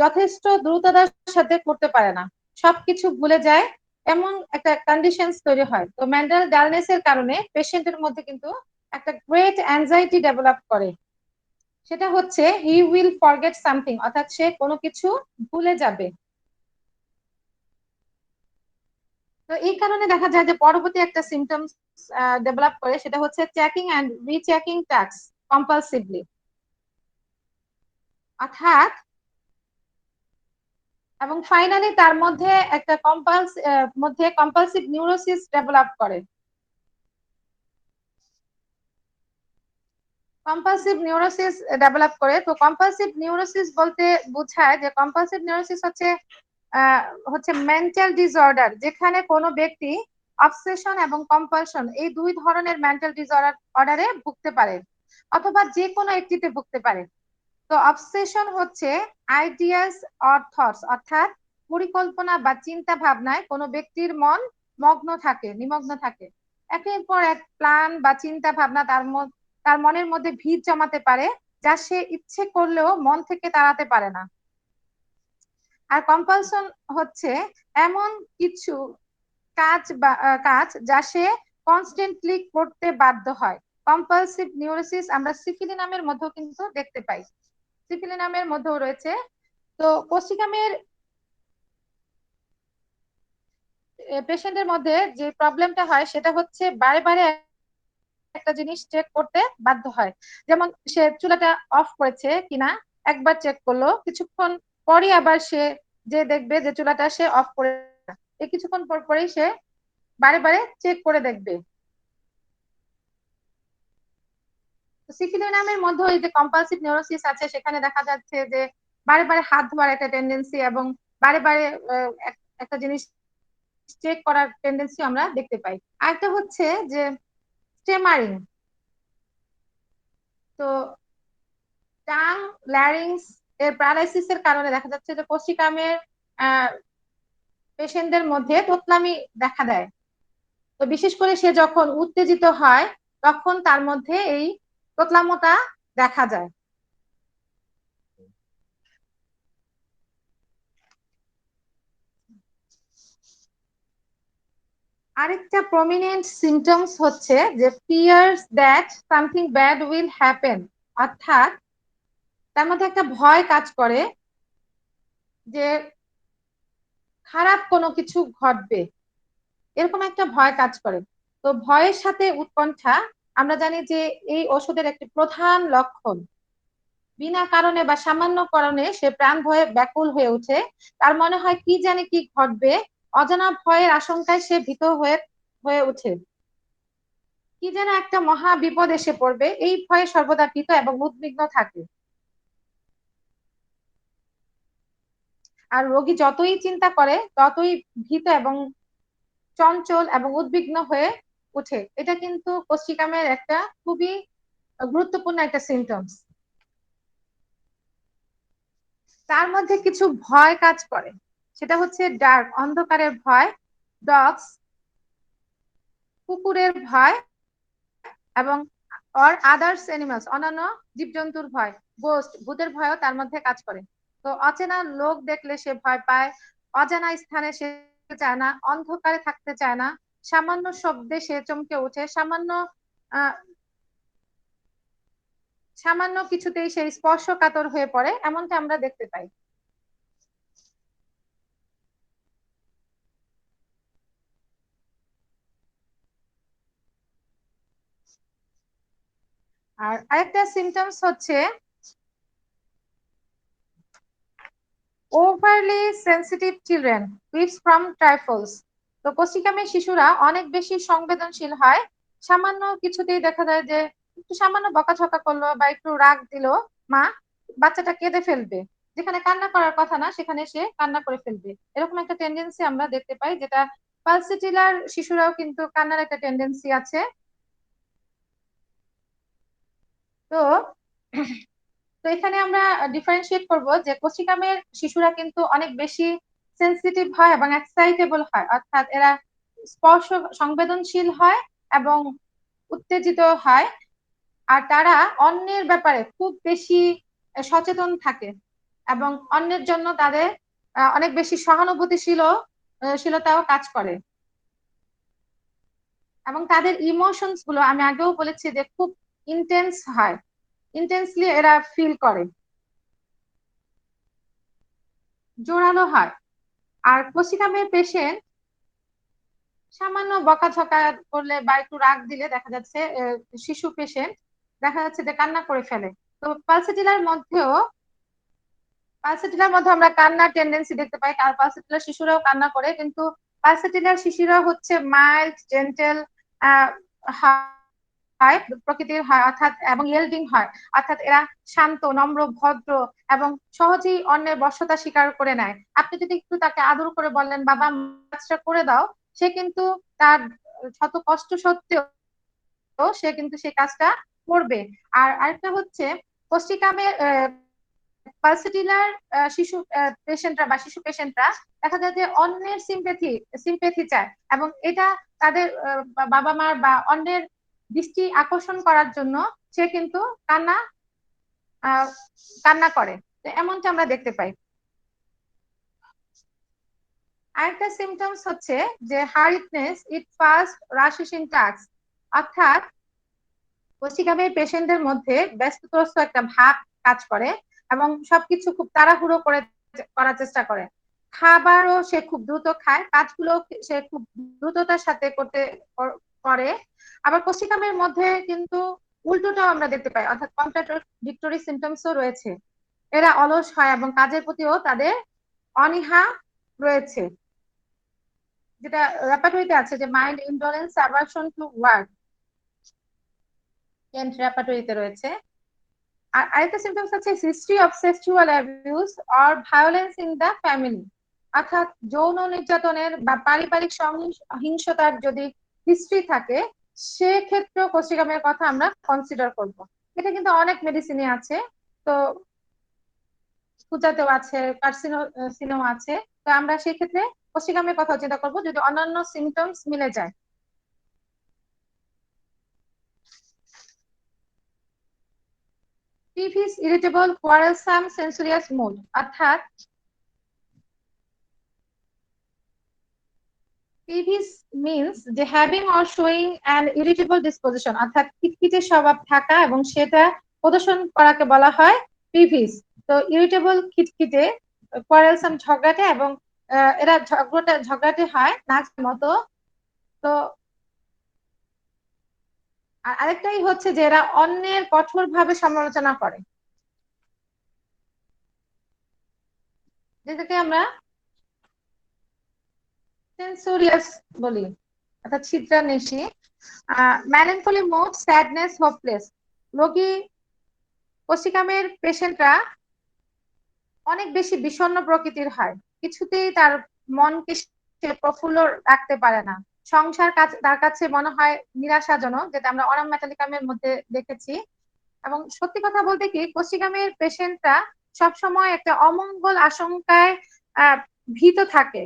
S2: যথেষ্ট দ্রুততার সাথে করতে পারে না, সবকিছু ভুলে যায় এমন একটা কন্ডিশনস তৈরি হয়। তো মেন্টাল ডালনেস এর কারণে পেশেন্টের মধ্যে কিন্তু একটা গ্রেট অ্যাংজাইটি ডেভেলপ করে, সেটা হচ্ছে হি উইল ফরগেট সামথিং, অর্থাৎ সে কোনো কিছু ভুলে যাবে। তো এই কারণে দেখা যায় যে পরবর্তী একটা সিমটমস ডেভেলপ করে, সেটা হচ্ছে চেকিং অ্যান্ড রিচেকিং টাস্ক কম্পালসিভলি, অর্থাৎ এবং ফাইনালি তার মধ্যে একটা কম্পালসিভ নিউরোসিস ডেভেলপ করে। কম্পালসিভ নিউরোসিস ডেভেলপ করে। তো কম্পালসিভ নিউরোসিস বলতে বোঝায় যে কম্পালসিভ নিউরোসিস হচ্ছে মেন্টাল ডিসঅর্ডার, যেখানে কোনো ব্যক্তি অবসেশন এবং কম্পালশন এই দুই ধরনের মেন্টাল ডিসঅর্ডারে ভুগতে পারে, অথবা যে কোনো একটিতে ভুগতে পারে। তো অবসেশন হচ্ছে আইডিয়াস অর থটস, অর্থাৎ পরিকল্পনা বা চিন্তা ভাবনায় কোনো ব্যক্তির মন নিমগ্ন থাকে। একের পর এক প্ল্যান বা চিন্তা ভাবনা তার মনের মধ্যে ভিড় জমাতে পারে, যা সে ইচ্ছে করলেও মন থেকে তাড়াতে পারে না। আর কম্পালশন হচ্ছে এমন কিছু কাজ যা সে কনস্ট্যান্টলি করতে বাধ্য হয়। কম্পালসিভ নিউরোসিস আমরা সিফিলি নামের মধ্যেও কিন্তু দেখতে পাই, সিফিলি নামের মধ্যেও রয়েছে। তো কোষ্ঠিকামের পেশেন্টের মধ্যে যে প্রবলেমটা হয় সেটা হচ্ছে বারে বারে একটা জিনিস চেক করতে বাধ্য হয়। যেমন সে চুলাটা অফ করেছে কিনা একবার চেক করলো, কিছুক্ষণ পরই আবার সে যে দেখবে যে চুলাটা সে অফ করে, এই কিছুক্ষণ পর পরেই সে বারে বারে চেক করে দেখবে। সিফিলি নামের মধ্যে এই যে কম্পালসিভ নিউরোসিস আছে, সেখানে দেখা যাচ্ছে যে বারে বারে হাত ধোয়ার একটা টেন্ডেন্সি এবং বারে বারে একটা জিনিস চেক করার টেন্ডেন্সি আমরা দেখতে পাই। আরেকটা হচ্ছে যে স্টেমারিং। তো টাং ল্যারিংস এর প্যারালাইসিস এর কারণে দেখা যাচ্ছে যে কোষ্ঠিকামের পেশেন্টদের মধ্যে তোতলামি দেখা দেয়। তো বিশেষ করে সে যখন উত্তেজিত হয় তখন তার মধ্যে এই তোতলামোটা দেখা যায়। আরেকটা প্রমিনেন্ট সিমটমস হচ্ছে যে fears that something bad will happen, অর্থাৎ তার মধ্যে একটা ভয় কাজ করে যে খারাপ কোনো কিছু ঘটবে, এরকম একটা ভয় কাজ করে। তো ভয়ের সাথে উৎকণ্ঠা আমরা জানি যে এই ওষুধের একটি প্রধান লক্ষণ। বিনা কারণে বা সামান্য কারণে সে প্রাণ ভয়ে ব্যাকুল হয়ে ওঠে, তার মনে হয় কি জানি কি ঘটবে, অজানা ভয়ের আশঙ্কায় সে ভীত হয়ে হয়ে ওঠে, কি যেন একটা মহা বিপদ এসে পড়বে, এই ভয়ে সর্বদা ভীত এবং উদ্বিগ্ন থাকে। আর রোগী যতই চিন্তা করে ততই ভীত এবং চঞ্চল এবং উদ্বিগ্ন হয়ে ওঠে। এটা কিন্তু কোষ্ঠিকামের একটা খুবই গুরুত্বপূর্ণ একটা সিমটমস। তার মধ্যে কিছু ভয় কাজ করে, সেটা হচ্ছে ডার্ক অন্ধকারের ভয়, ডগস কুকুরের ভয়, এবং অর আদার্স অ্যানিমালস অন্যান্য জীবজন্তুর ভয়, গোস্ট ভূতের ভয়ও তার মধ্যে কাজ করে। তো অচেনা লোক দেখলে সে ভয় পায়, অজানা স্থানে সে চায় না, অন্ধকারে থাকতে চায় না, সামান্য শব্দে সে চমকে ওঠে, আহ সামান্য কিছুতেই সে স্পর্শকাতর হয়ে পড়ে, এমনটা আমরা দেখতে পাই। আর আরেকটা সিমটমস হচ্ছে overly sensitive children lives from trifles. তো কোষ্ঠিকামের শিশুরা অনেক বেশি সংবেদনশীল হয়, সামান্য কিছুতেই দেখা যায় যে একটু সামান্য বকাঝকা করলো বা একটু রাগ দিল, মা বাচ্চাটা কেঁদে ফেলবে, যেখানে কান্না করার কথা না সেখানে সে কান্না করে ফেলবে, এরকম একটা টেন্ডেন্সি আমরা দেখতে পাই, যেটা পালসিটিলার শিশুরাও কিন্তু কান্নার একটা টেন্ডেন্সি আছে। তো তো এখানে আমরা ডিফারেন্সিয়েট করব যে কোষ্ঠিকামের শিশুরা কিন্তু অনেক বেশি সেন্সিটিভ হয় এবং এক্সাইটেবল হয়, অর্থাৎ এরা স্পর্শ সংবেদনশীল হয় এবং উত্তেজিত হয়। আর তারা অন্যের ব্যাপারে খুব বেশি সচেতন থাকে এবং অন্যের জন্য তাদের অনেক বেশি সহানুভূতিশীল সংবেদনশীলতাও কাজ করে, এবং তাদের ইমোশনস গুলো আমি আগেও বলেছি যে খুব ইন্টেন্স হয়, ইন্টেন্সলি এরা ফিল করে, জোরালো হয়। আর কোসিকামের পেশেন্ট সামান্য বকাঝকা করলে বা একটু রাগ দিলে দেখা যাচ্ছে শিশু পেশেন্ট দেখা যাচ্ছে যে কান্না করে ফেলে। তো পালসেটিলার মধ্যে আমরা কান্নার টেন্ডেন্সি দেখতে পাই, আর পালসেটিলার শিশুরাও কান্না করে, কিন্তু পালসেটিলার শিশুরা হচ্ছে মাইল্ড জেন্টেল হয় প্রকৃতির হয়, অর্থাৎ এবং ইয়েল্ডিং হয়, অর্থাৎ এরা শান্ত নম্র ভদ্র এবং সহজেই অন্যের বশ্যতা স্বীকার করে নেয়। আপনি যদি একটু তাকে আদর করে বললেন বাবা কাজটা করে দাও, সে কিন্তু তার শত কষ্ট সত্ত্বেও সে কিন্তু সেই কাজটা করবে। আর আরেকটা হচ্ছে কোষ্টিকামের পালসেটিলার শিশু পেশেন্টরা বা শিশু পেশেন্টরা দেখা যায় যে অন্যের সিম্পেথি চায়, এবং এটা তাদের বাবা মার বা অন্যের দৃষ্টি আকর্ষণ করার জন্য সে কিন্তু কান্না আহ, কান্না করে। তো এমনটা আমরা দেখতে পাই। আরেকটা সিমটমস হচ্ছে যে hurriedness, eat fast rushes in task, অর্থাৎ কোষ্ঠিকামের পেশেন্টদের মধ্যে ব্যস্তগ্রস্ত একটা ভাব কাজ করে এবং সবকিছু খুব তাড়াহুড়ো করে করার চেষ্টা করে। খাবারও সে খুব দ্রুত খায়, কাজগুলো সে খুব দ্রুততার সাথে করে। আবার কোষ্ঠিকামের মধ্যে কিন্তু উল্টোটাও আমরা দেখতে পাই, অর্থাৎ কন্ট্রাডিক্টরি সিমটমসও রয়েছে। এরা অলস হয় এবং কাজের প্রতিও তাদের অনীহা রয়েছে, যেটা রেপার্টরিতে আছে যে mild indolence aversion to work, Kent রেপার্টরিতে রয়েছে। আর আরেকটা সিমটমস আছে history of sexual abuse or violence in the family, অর্থাৎ যৌন নির্যাতনের বা পারিবারিক সহিংসতার যদি হিস্ট্রি থাকে সেক্ষেত্রেও কোষ্ঠিকামের কথা আমরা কনসিডার করব। এটা কিন্তু অনেক মেডিসিনে আছে, তো পূজাতেও আছে, কার্সিনো আছে। তো আমরা সেক্ষেত্রে কোষ্ঠিকামের কথা চিন্তা করব যদি অন্যান্য সিমটমস মিলে যায়। পিভিস ইরিটেবল কোয়ারেলসাম সেন্সোরিয়াস মুড, অর্থাৎ পিভিস মিন্স যে having or showing an irritable disposition, অর্থাৎ খিটখিটে স্বভাব থাকা এবং সেটা প্রদর্শন করাকে বলা হয় পিভিস। তো ইরিটেবল খিটখিটে, কোয়ারেলসাম ঝগড়াটে, এবং এরা ঝগড়াটে হয় নাচ মতো। তো আরেকটাই হচ্ছে যে এরা অন্যের কঠোরভাবে সমালোচনা করে, যেটাকে আমরা সেন্সোরিয়াস বলি, অর্থাৎ ছিদ্রান্বেষী। মেলানকলি মুড, স্যাডনেস, হোপলেস, রোগী কোষ্ঠিকামের পেশেন্টরা অনেক বেশি বিষণ্ণ প্রকৃতির হয়, কিছুতেই তার মনকে সে প্রফুল্ল রাখতে পারে না। সংসার কাজ তার কাছে মনে হয় নিরাশাজনক, যেটা আমরা অরাম মেটালিকামের মধ্যে দেখেছি। এবং সত্যি কথা বলতে কি কোষ্ঠিকামের পেশেন্টরা সবসময় একটা অমঙ্গল আশঙ্কায় আহ ভীত থাকে।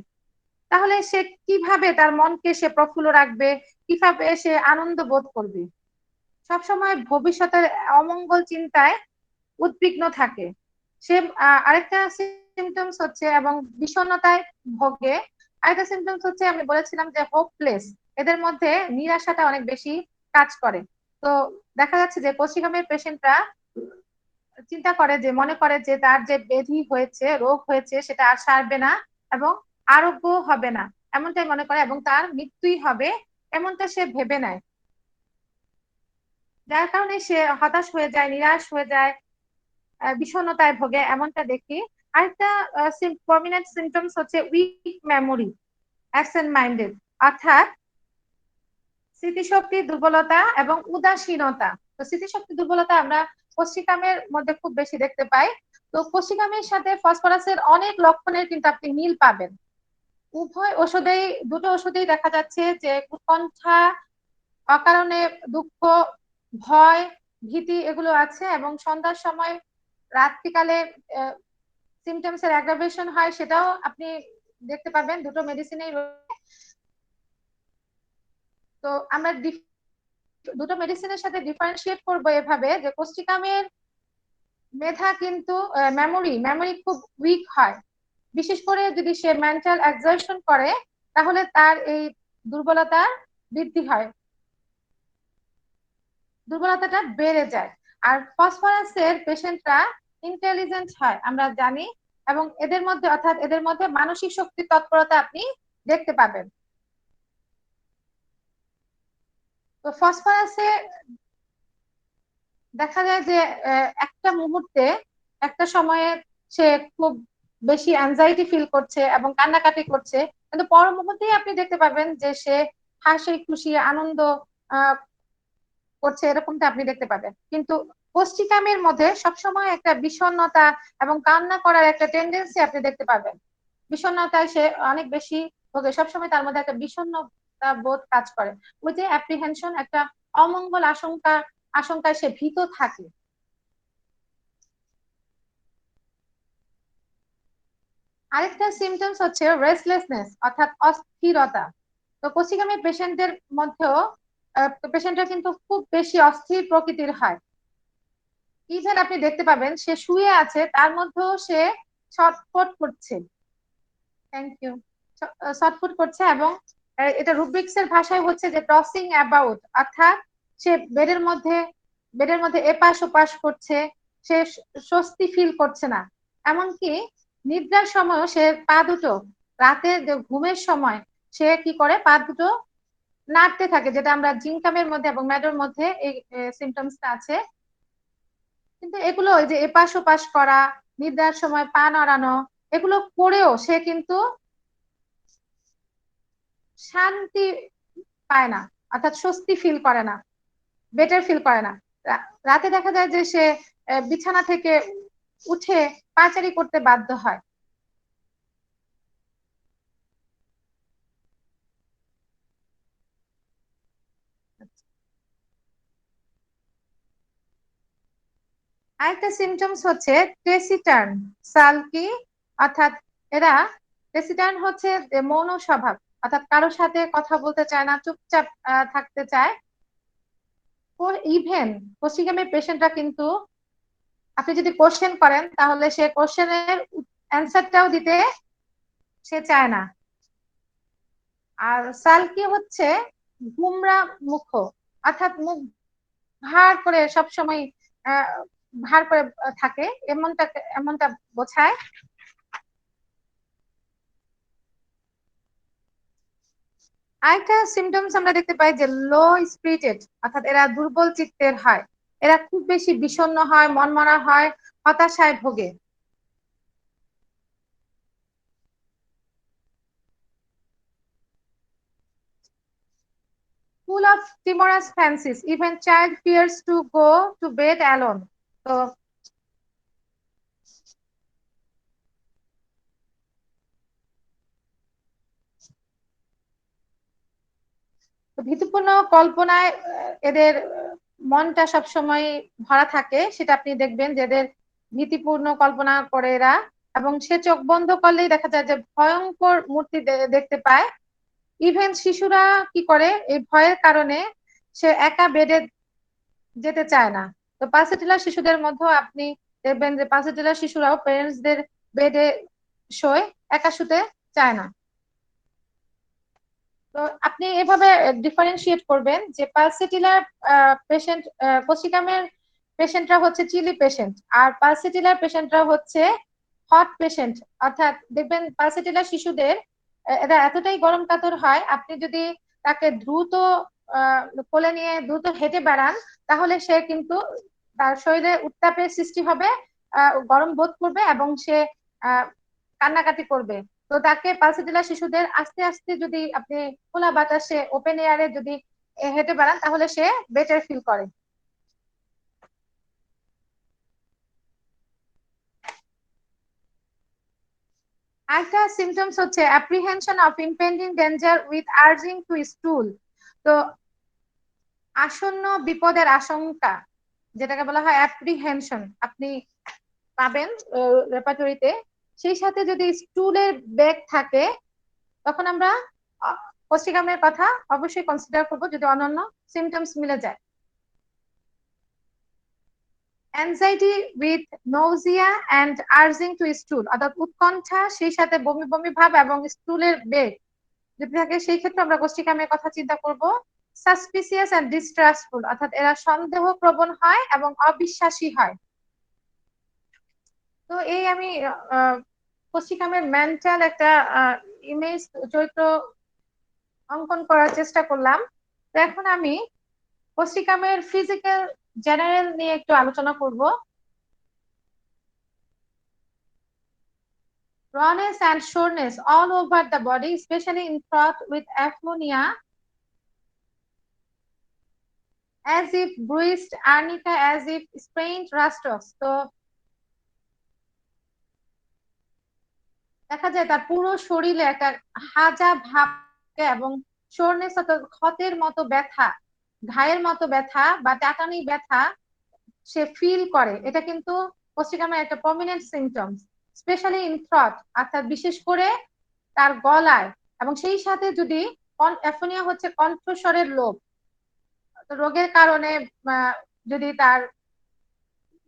S2: তাহলে সে কিভাবে তার মনকে সে প্রফুল্ল রাখবে, কিভাবে সে আনন্দ বোধ করবে? সবসময় ভবিষ্যতের অমঙ্গল চিন্তায় উদ্বিগ্ন থাকে সে। আরেকটা সিমটমস হচ্ছে এবং বিষণ্ণতায় ভোগে। আরেকটা সিমটমস হচ্ছে আমি বলেছিলাম যে হোপলেস, এদের মধ্যে নিরাশাটা অনেক বেশি কাজ করে। তো দেখা যাচ্ছে যে কোষ্ঠিকামের পেশেন্টরা চিন্তা করে যে মনে করে যে তার যে ব্যাধি হয়েছে, রোগ হয়েছে, সেটা আর সারবে না এবং আরোগ্য হবে না, এমনটাই মনে করে, এবং তার মৃত্যুই হবে এমনটা সে ভেবে নেয়। যার কারণে সে হতাশ হয়ে যায়, নিরাশ হয়ে যায়, বিষণ্ণতায় ভোগে, এমনটা দেখি। আরেকটা প্রমিনেন্ট সিমটমস হচ্ছে উইক মেমোরি, অ্যাবসেন্ট মাইন্ডেড, অর্থাৎ স্মৃতিশক্তির দুর্বলতা এবং উদাসীনতা। তো স্মৃতিশক্তি দুর্বলতা আমরা কোষ্ঠিকামের মধ্যে খুব বেশি দেখতে পাই। তো কোষ্ঠিকামের সাথে ফসফরাসের অনেক লক্ষণের কিন্তু আপনি মিল পাবেন। উভয় ওষুধেই, দুটো ওষুধেই দেখা যাচ্ছে যে উৎকণ্ঠা, অকারণে দুঃখ, ভয়, ভীতি এগুলো আছে, এবং সন্ধ্যার সময় রাত্রিকালে সিমটমস এর অ্যাগ্রাভেশন হয়, সেটাও আপনি দেখতে পাবেন দুটো মেডিসিনেই। তো আমরা দুটো মেডিসিনের সাথে ডিফারেন্সিয়েট করবো এভাবে যে কোষ্ঠিকামের মেধা কিন্তু মেমোরি খুব উইক হয়, বিশেষ করে যদি সে মেন্টাল এক্সারশন করে তাহলে তার এই দুর্বলতা বৃদ্ধি হয়, দুর্বলতাটা বেড়ে যায়। আর ফসফরাসের পেশেন্টরা ইন্টেলিজেন্ট হয় আমরা জানি, এবং এদের মধ্যে অর্থাৎ এদের মধ্যে মানসিক শক্তি তৎপরতা আপনি দেখতে পাবেন। তো ফসফরাসে দেখা যায় যে একটা মুহূর্তে একটা সময়ে সে খুব বেশি অ্যাংজাইটি ফিল করছে এবং কান্নাকাটি করছে, কিন্তু পর মুহূর্তেই আপনি দেখতে পাবেন যে সে হাসি খুশি আনন্দ আহ করছে, এরকমটা আপনি দেখতে পাবেন। কিন্তু পশ্চিকামের মধ্যে সবসময় একটা বিষণ্ণতা এবং কান্না করার একটা টেন্ডেন্সি আপনি দেখতে পাবেন। বিষণ্ণতায় সে অনেক বেশি ভোগে, সবসময় তার মধ্যে একটা বিষণ্ণতা বোধ কাজ করে, ওই যে অ্যাপ্রিহেনশন, একটা অমঙ্গল আশঙ্কায় সে ভীত থাকে। আরেকটা সিমটমস হচ্ছে রেস্টলেসনেস অর্থাৎ অস্থিরতা। তো পশ্চিমগামী পেশেন্টদের মধ্যেও পেশেন্টরা কিন্তু খুব বেশি অস্থির প্রকৃতির হয়। ইভেন আপনি দেখতে পাবেন সে শুয়ে আছে তার মধ্যেও সে ছটফট করছে। Thank you. ছটফট করছে, এবং এটা রুব্রিক্স এর ভাষায় হচ্ছে যে টসিং অ্যাবাউট, অর্থাৎ সে বেডের মধ্যে এপাশ ওপাশ করছে, সে স্বস্তি ফিল করছে না। এমনকি নিদ্রার সময়ও সে পা দুটো, রাতে ঘুমের সময় সে কি করে পা দুটো নাড়তে থাকে, যেটা আমরা জিঙ্কামের মধ্যে এবং ম্যাডোর মধ্যে এই সিমটমসটা আছে। কিন্তু এগুলো ওই যে এপাশ ওপাশ করা, নিদ্রার সময় পা নড়ানো, এগুলো করেও সে কিন্তু শান্তি পায় না, অর্থাৎ স্বস্তি ফিল করে না, বেটার ফিল করে না। রাতে দেখা যায় যে সে বিছানা থেকে উঠে পাচারি করতে বাধ্য হয়। আরেকটা সিমটমস হচ্ছে টেসিটার্ন সালকি, অর্থাৎ এরা টেসিটার্ন হচ্ছে মৌন স্বভাব, অর্থাৎ কারোর সাথে কথা বলতে চায় না, চুপচাপ থাকতে চায়। ইভেন পশ্চিমগামী পেশেন্টরা কিন্তু আপনি যদি কোশ্চেন করেন তাহলে সে কোশ্চেনের অ্যান্সারটাও দিতে সে চায় না। আর সালকি হচ্ছে গুমরা মুখ, অর্থাৎ মুখ ভার করে সবসময় আহ ভার করে থাকে, এমনটা বোঝায়। আরেকটা সিমটমস আমরা দেখতে পাই যে লো স্পিরিটেড, অর্থাৎ এরা দুর্বল চিত্তের হয়, এরা খুব বেশি বিষণ্ণ হয়, মনমরা হয়, হতাশায় ভোগে। Full of timorous fancies, even child fears to go to bed alone. তো ভীতিপূর্ণ কল্পনায় এদের মনটা সবসময় ভরা থাকে, সেটা আপনি দেখবেন যে এদের ভীতিপূর্ণ কল্পনা করে এরা, এবং সে চোখ বন্ধ করলেই দেখা যায় যে ভয়ঙ্কর মূর্তি দেখতে পায়। ইভেন শিশুরা কি করে এই ভয়ের কারণে সে একা বেডে যেতে চায় না। তো পালসেটিলার শিশুদের মধ্যেও আপনি দেখবেন যে পালসেটিলার শিশুরাও প্যারেন্টসদের বেডে শোয়, একা শুতে চায় না। তো আপনি এভাবে ডিফারেন্সিয়েট করবেন যে পালসেটিলার পেশেন্ট, পসিকামের পেশেন্টরা হচ্ছে চিলি পেশেন্ট, আর পালসেটিলার পেশেন্টরা হচ্ছে হট পেশেন্ট। অর্থাৎ দেখবেন পালসেটিলার শিশুদের এরা এতটাই গরম কাতর হয়, আপনি যদি তাকে দ্রুত আহ, কোলে নিয়ে দ্রুত হেঁটে বেড়ান তাহলে সে কিন্তু তার শরীরে উত্তাপের সৃষ্টি হবে, গরম বোধ করবে এবং সে আহ কান্নাকাটি করবে। তো তাকে পালসেটিলা শিশুদের আস্তে আস্তে যদি আপনি খোলা বাতাসে ওপেন এয়ারে যদি হেঁটে বেড়ান তাহলে সে বেটার ফিল করে। আরেকটা সিমটমস হচ্ছে apprehension of impending danger with urging to stool. তো আসন্ন বিপদের আশঙ্কা, যেটাকে বলা হয় অ্যাপ্রিহেনশন, আপনি পাবেন রেপার্টরিতে। সেই সাথে যদি স্টুলের বেগ থাকে তখন আমরা পশ্চিকামের কথা অবশ্যই কনসিডার করবো যদি অন্যান্য সিমটমস মিলে যায়। Anxiety with nausea and urging to stool, অর্থাৎ উৎকণ্ঠা সেই সাথে বমি বমি ভাব এবং স্টুলের বেগ যদি থাকে, সেই ক্ষেত্রে আমরা কোষ্ঠিকামের কথা চিন্তা করব। সাসপিসিয়াস অ্যান্ড ডিস্ট্রাস্টফুল, অর্থাৎ এরা সন্দেহ প্রবণ হয় এবং অবিশ্বাসী হয়। তো এই আমি কোষ্ঠিকামের মেন্টাল একটা ইমেজ চরিত্র অঙ্কন করার চেষ্টা করলাম। তো এখন আমি কোষ্ঠিকামের ফিজিক্যাল জেনারেল নিয়ে একটু আলোচনা করব। Rawness and soreness all over the body, especially in throat with aphonia, as if bruised arnica, as if sprained rastos. তো দেখা যায় তার পুরো শরীরে একটা হাজা ভাব এবং সোরনেস অর্থাৎ ক্ষতের মতো ব্যথা, ঘায়ের মতো ব্যথা বা টাটানি ব্যথা সে ফিল করে। এটা কিন্তু কোষ্ঠিকামের একটা prominent symptoms, specially in through, অর্থাৎ বিশেষ করে তার গলায়। এবং সেই সাথে যদি অ্যাফোনিয়া হচ্ছে কণ্ঠস্বরের লোভ রোগের কারণে, যদি তার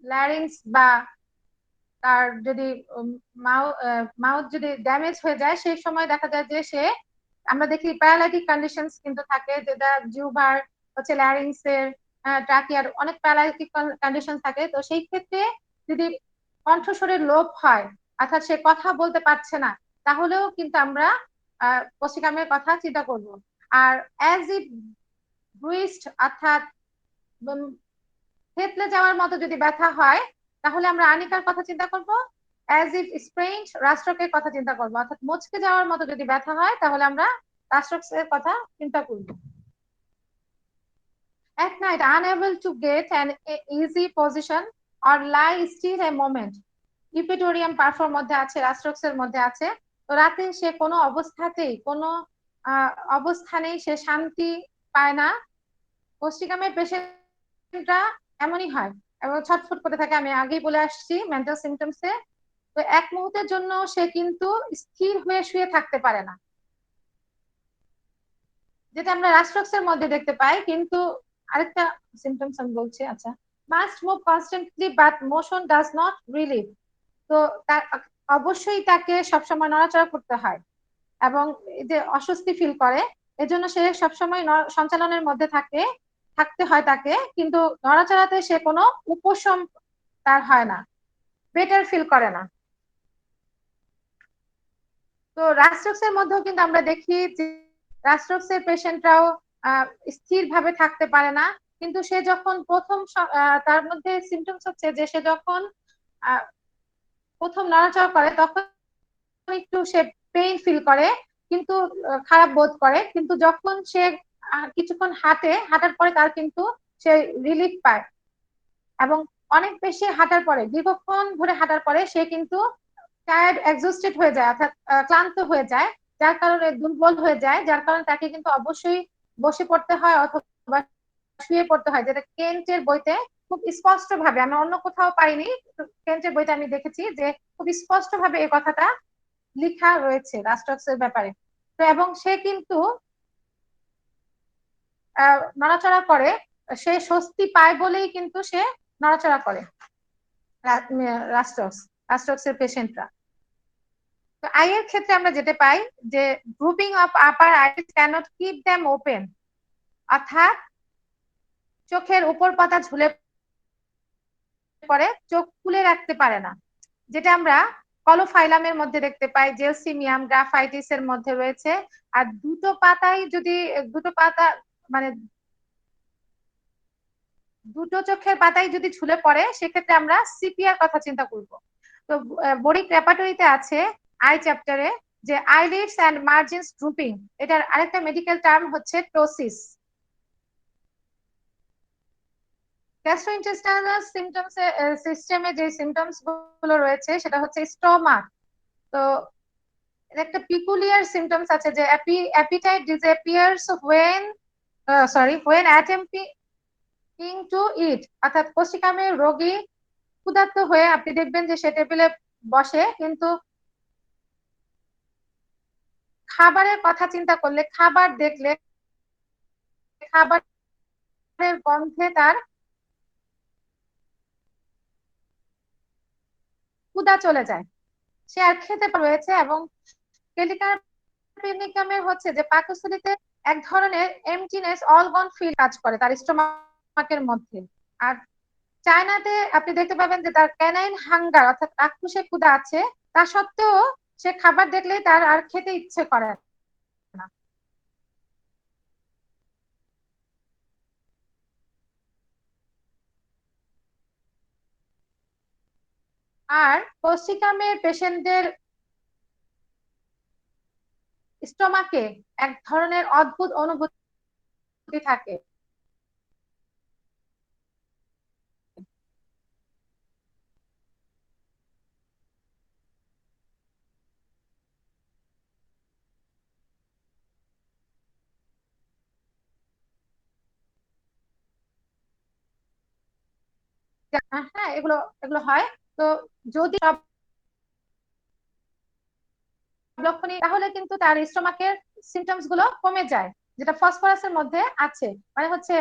S2: ল্যারিংস বা তার যদি মাউথ যদি ড্যামেজ হয়ে যায়, সেই সময় দেখা যায় যে সে, আমরা দেখি প্যারালাইটিক কন্ডিশনস কিন্তু থাকে, যেটা জিহ্বার হচ্ছে ল্যারিংস এর ট্রাকিয়ার অনেক প্যারালাইটিক কন্ডিশন থাকে। তো সেই ক্ষেত্রে যদি কণ্ঠস্বরের লোপ হয়, অর্থাৎ সে কথা বলতে পারছে না, তাহলেও কিন্তু আমরা কোষ্ঠিকামের কথা চিন্তা করব। আর অ্যাজ ইফ ব্রুইসড, অর্থাৎ থেতলে যাওয়ার মতো যদি ব্যথা হয়, তাহলে আমরা আনিকার কথা চিন্তা করব। অ্যাজ ইফ স্প্রেইনড, রাস্ট্রকের কথা চিন্তা করব। অর্থাৎ মুচকে যাওয়ার মতো যদি ব্যথা হয়, তাহলে আমরা রাস্ট্রকের কথা চিন্তা করব। At night, unable to get an easy position or lie still a moment, ইপিটোরিয়াম পারফর মধ্যে আছে, রাস্ট্রক্সের মধ্যে আছে। তো রাতে সে কোনো অবস্থাতেই, কোনো অবস্থানেই সে শান্তি পায় না। কোষ্ঠিকামের পেশেন্টরা এমনই হয় এবং ছটফট করতে থাকে। আমি আগেই বলে আসছি মেন্টাল সিমটমসে। তো এক মুহূর্তের জন্য সে কিন্তু স্থির হয়ে শুয়ে থাকতে পারে না, যেটা আমরা রাস্ট্রক্সের মধ্যে দেখতে পাই। কিন্তু আরেকটা সিমটমস আমি বলছি, আচ্ছা, must move constantly but motion does not relieve. তো তার অবশ্যই তাকে সবসময় নড়াচড়া করতে হয় এবং যে অস্বস্তি ফিল করে, এজন্য সে সবসময় সঞ্চালনের মধ্যে থাকতে হয় তাকে, কিন্তু নড়াচড়াতে সে কোনো উপশম তার হয় না, বেটার ফিল করে না। তো রাস্ট্রক্সের মধ্যেও কিন্তু আমরা দেখি যে রাস্ট্রক্সের পেশেন্টরাও স্থির ভাবে থাকতে পারে না। কিন্তু সে যখন তার মধ্যে সিমটমস হচ্ছে যে সে যখন প্রথম নড়াচড়া করে, তখন একটু সে পেইন ফিল করে, কিন্তু খারাপ বোধ করে। কিন্তু যখন সে কিছুক্ষণ হাঁটার পরে তার কিন্তু সে রিলিফ পায়। এবং অনেক বেশি হাঁটার পরে, দীর্ঘক্ষণ ধরে হাঁটার পরে সে কিন্তু টায়ার্ড, এক্সস্টেড হয়ে যায়, অর্থাৎ ক্লান্ত হয়ে যায়, যার কারণে দুর্বল হয়ে যায়, যার কারণে তাকে কিন্তু অবশ্যই বসে পড়তে হয় অথবা শুয়ে পড়তে হয়। যেটা কেন্টের বইতে খুব স্পষ্ট ভাবে, আমি অন্য কোথাও পাইনি, কেন্টের বইতে আমি দেখেছি যে খুব স্পষ্ট ভাবে এই কথাটা লেখা রয়েছে রাস্ট্রক্সের ব্যাপারে। তো এবং সে কিন্তু নড়াচড়া করে, সে স্বস্তি পায় বলেই কিন্তু সে নড়াচড়া করে, রাস্ট্রক্সের পেশেন্টরা। তো আইয়ের ক্ষেত্রে আমরা যেতে পাই যে grouping of upper eyes cannot keep them open, অর্থাৎ চোখের উপর পাতা ঝুলে পড়ে, চোখ খুলে রাখতে পারে না, যেটা আমরা কলোফাইলামের মধ্যে দেখতে পাই, জেলসিমিয়াম গ্রাফাইটিস এর মধ্যে রয়েছে। আর দুটো পাতা মানে দুটো চোখের পাতায় যদি ঝুলে পড়ে, সেক্ষেত্রে আমরা সিপিআর কথা চিন্তা করব। তো বোরিক রেপার্টরিতে আছে আই চ্যাপ্টারে যে আইলিডস এন্ড মার্জিনস ড্রুপিং, এটার আরেকটা মেডিকেল টার্ম হচ্ছে টোসিস। গ্যাস্ট্রোইন্টেস্টাইনাল সিমটমস সিস্টেমে যে সিমটমস গুলো রয়েছে সেটা হচ্ছে স্টমাক। তো একটা পিকুলিয়ার সিমটমস আছে যে appetite disappears when attempting to eat, অর্থাৎ কোষ্ঠিকামের রোগী ক্ষুধার্ত হয়ে আপনি দেখবেন যে সে টেবিলে বসে, কিন্তু খাবারের কথা চিন্তা করলে, খাবার দেখলে, খাবারের গন্ধে তার ক্ষুধা চলে যায়, সে আর খেতে রয়েছে। এবং কেলিকার্পিনিকামের হচ্ছে যে পাকস্থলীতে এক ধরনের এমটিনেস অল গন ফিল কাজ করে তার স্টোমাকের মধ্যে। আর চায়নাতে আপনি দেখতে পাবেন যে তার ক্যানাইন হাঙ্গার অর্থাৎ রাক্ষসে ক্ষুধা আছে, তা সত্ত্বেও সে খাবার দেখলেই তার আর খেতে ইচ্ছে করে না। আর কস্টিকামের পেশেন্টদের স্টোমাকে এক ধরনের অদ্ভুত অনুভূতি থাকে। হ্যাঁ, এগুলো এগুলো হয়। তো যদি লক্ষণী, তাহলে কিন্তু তার স্টোমাকের সিমটমস গুলো কমে যায়, যেটা ফসফরাসের মধ্যে আছে। মানে হচ্ছে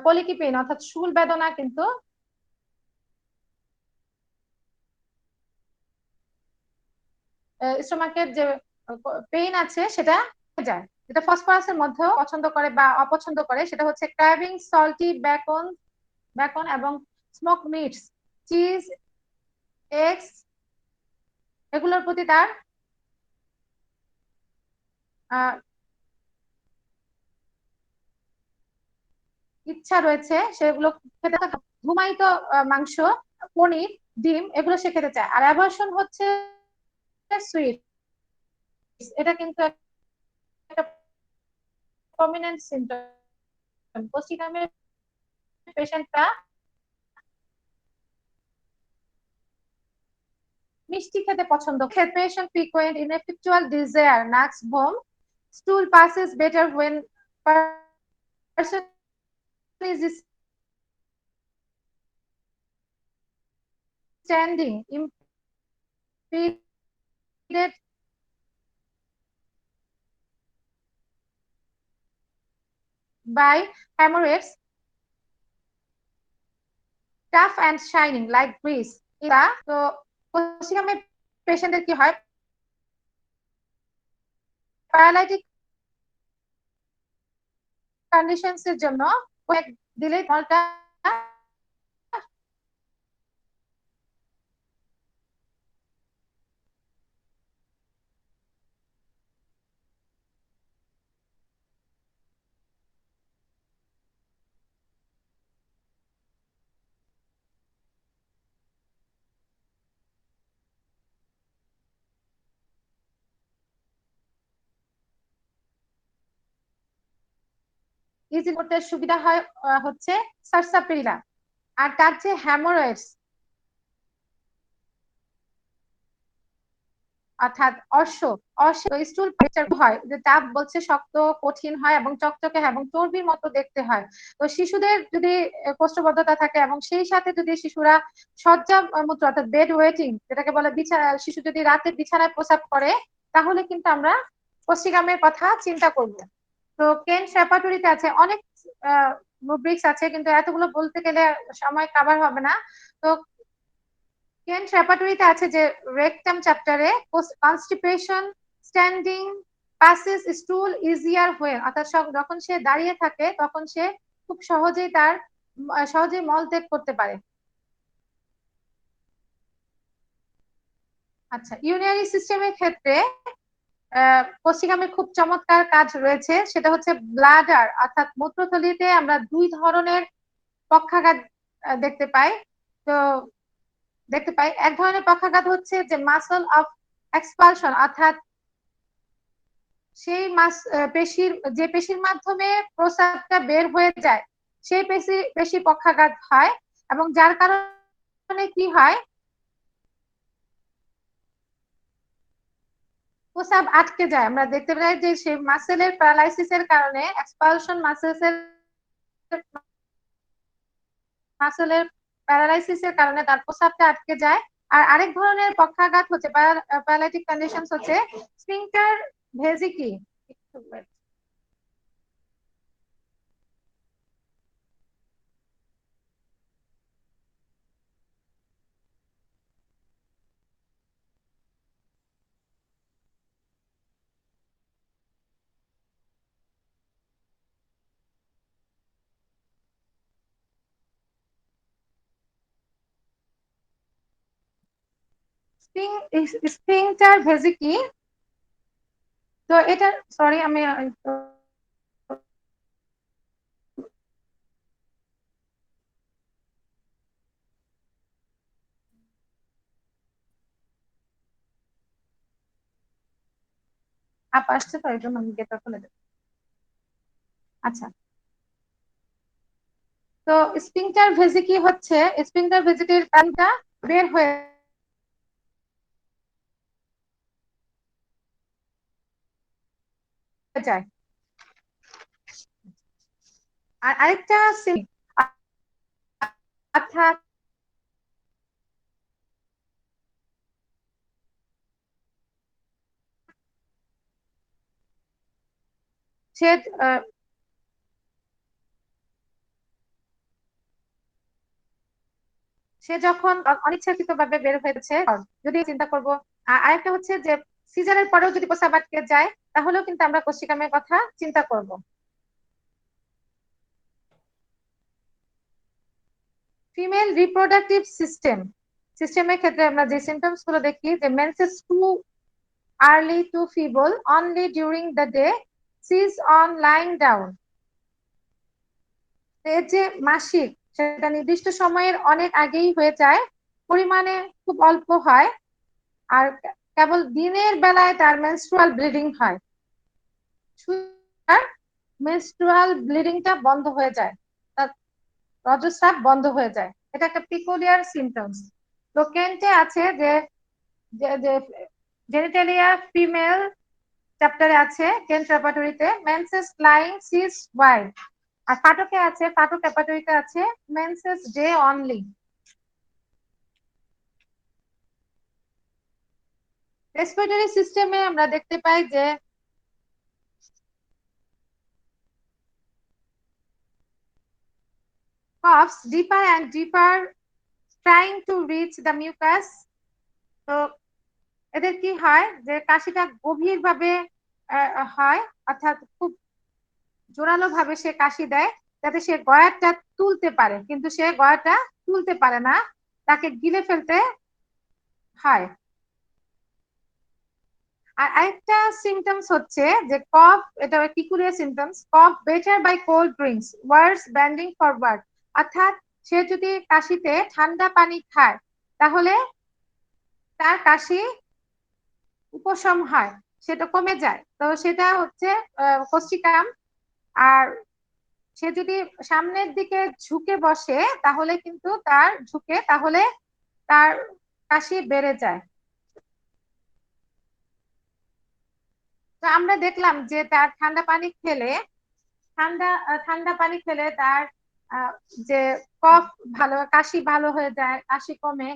S2: কলিকি পেইন অর্থাৎ শুল বেদনা কিন্তু স্টোমাকের যে পেইন আছে সেটা কমে যায়। যেটা ফসফরাসের মধ্যেও পছন্দ করে বা অপছন্দ করে সেটা হচ্ছে ক্র্যাবিং, সল্টি বেকন এবং স্মোক মিটস, চিজ, এগস, এগুলোর প্রতি তার আহ, ইচ্ছা রয়েছে, সেগুলো খেতে থাকে। ঘুমায়িত মাংস, পনির, ডিম এগুলো সে খেতে চায়। আর অ্যাভার্সন হচ্ছে সুইট, এটা কিন্তু একটা প্রমিনেন্ট সিমটম। কোষ্ঠিকামের পেশেন্টরা মিষ্টি খেতে পছন্দ করে। Patient frequent ineffectual desire knocks home. Stool passes better when person is standing. Impeded by hemorrhoids, tough and shining like grease. এরা তো কোষ্ঠিকামের পেশেন্টের কি হয়, প্যারালাইটিক কন্ডিশনস এর জন্য কয়েক দিলে মলটা ইজি করতে সুবিধা হয় হচ্ছে সারসাপিলা। আর তার যে হ্যামোরয়েডস অর্থাৎ অর্শ স্টুল প্রেচার হয়, যে চাপ বলছে শক্ত কঠিন হয় এবং চকচকে হয় এবং চর্বির মতো দেখতে হয়। তো শিশুদের যদি কোষ্ঠবদ্ধতা থাকে এবং সেই সাথে যদি শিশুরা শয্যা মূত্র অর্থাৎ বেড ওয়েটিং যেটাকে বলে, বিছানা, শিশু যদি রাতে বিছানায় প্রস্রাব করে, তাহলে কিন্তু আমরা কোষ্ঠিকামের কথা চিন্তা করব। তো কেন শ্যাপাটুরিতে আছে অনেক রুব্রিক্স আছে, কিন্তু এতগুলো বলতে গেলে সময় কাভার হবে না। তো কেন্ট রেপার্টরিতে আছে যে রেকটাম চ্যাপ্টারে কনস্টিপেশন, স্ট্যান্ডিং, পাসেস স্টুল ইজিয়ার হয়ে, অর্থাৎ যখন সে দাঁড়িয়ে থাকে তখন সে খুব সহজেই সহজেই মল ত্যাগ করতে পারে। আচ্ছা, ইউরিনারি সিস্টেমের ক্ষেত্রে কোষ্ঠিকামের খুব চমৎকার কাজ রয়েছে, সেটা হচ্ছে ব্লাডার অর্থাৎ মূত্রথলিতে আমরা দুই ধরনের পক্ষাঘাত দেখতে পাই। তো এক ধরনের পক্ষাঘাত হচ্ছে যে মাসল অফ এক্সপালশন, অর্থাৎ সেই পেশির মাধ্যমে প্রস্রাবটা বের হয়ে যায়, সেই পেশি পক্ষাঘাত হয়। এবং যার কারণে কি হয়, প্রস্রাব আটকে যায়। আমরা দেখতে পাই যে সেই মাসেলের প্যারালাইসিসের কারণে, এক্সপালশন মাসেলের প্যারালাইসিসের কারণে তার প্রস্রাবটা আটকে যায়। আর আরেক ধরনের পক্ষাঘাত হচ্ছে প্যারালাইটিক কন্ডিশন হচ্ছে স্ফিংক্টার ভেজিকি। স্ফিংটার ভেসিকি, তো এটা সরি আমি আপ আসছে তো, এই জন্য আমি গেটটা খুলে দেব। আচ্ছা, তো স্ফিংটার ভেসিকি হচ্ছে, স্ফিংটার ভেসিকির পানিটা বের হয়ে যায়। আর আরেকটা অর্থাৎ সে সে যখন অনিচ্ছাকৃত ভাবে বের হয়েছে, যদি চিন্তা করব। আরেকটা হচ্ছে যে সিজারের পরেও যদি প্রস্রাব আটকে যায়, তাহলেও কিন্তু আমরা কোষ্ঠিকামের কথা চিন্তা করব। ফিমেল রিপ্রোডাক্টিভ সিস্টেমের ক্ষেত্রে আমরা যে সিমটমস গুলো দেখি, যে menses too early too feeble only during the day, cease on lying down. এর যে মাসিক, সেটা নির্দিষ্ট সময়ের অনেক আগেই হয়ে যায়, পরিমাণে খুব অল্প হয়, আর কেবল দিনের বেলায় তার মেনস্ট্রুয়াল ব্লিডিং হয়। মেনস্ট্রুয়াল ব্লিডিংটা বন্ধ হয়ে যায়, তার রজস্রাব বন্ধ হয়ে যায়। এটা একটা পিকুলিয়ার সিমটমস। তো কেন্টে আছে যে জেনিটালিয়া ফিমেল চ্যাপ্টারে আছে, কেন্ট রেপার্টরিতে মেনসেস ফ্লাইং সিজ ওয়াইড। আর ফাটকে আছে, ফাটক রেপার্টরিতে আছে মেনসেস ডে অনলি। রেসপিরেটরি সিস্টেমে আমরা দেখতে পাই যে coughs deeper and deeper trying to reach the mucus। তো এদের কি হয়, যে কাশিটা গভীর ভাবে হয়, অর্থাৎ খুব জোরালো ভাবে সে কাশি দেয়, যাতে সে গয়ারটা তুলতে পারে, কিন্তু সে গয়ারটা তুলতে পারে না, তাকে গিলে ফেলতে হয়। আর আরেকটা সিমটমস হচ্ছে যে কফ, এটা peculiar symptoms, cough better by cold drinks worse bending forward. অর্থাৎ সে যদি কাশিতে ঠান্ডা পানি খায়, তাহলে তার কাশি উপশম হয়, সেটা কমে যায়। তো সেটা হচ্ছে কোষ্ঠিকাম। আর সে যদি সামনের দিকে ঝুঁকে বসে, তাহলে কিন্তু তাহলে তার কাশি বেড়ে যায়। তো আমরা দেখলাম যে তার ঠান্ডা পানি খেলে তার আহ, যে কফ কাশি ভালো হয়ে যায়, কাশি কমে,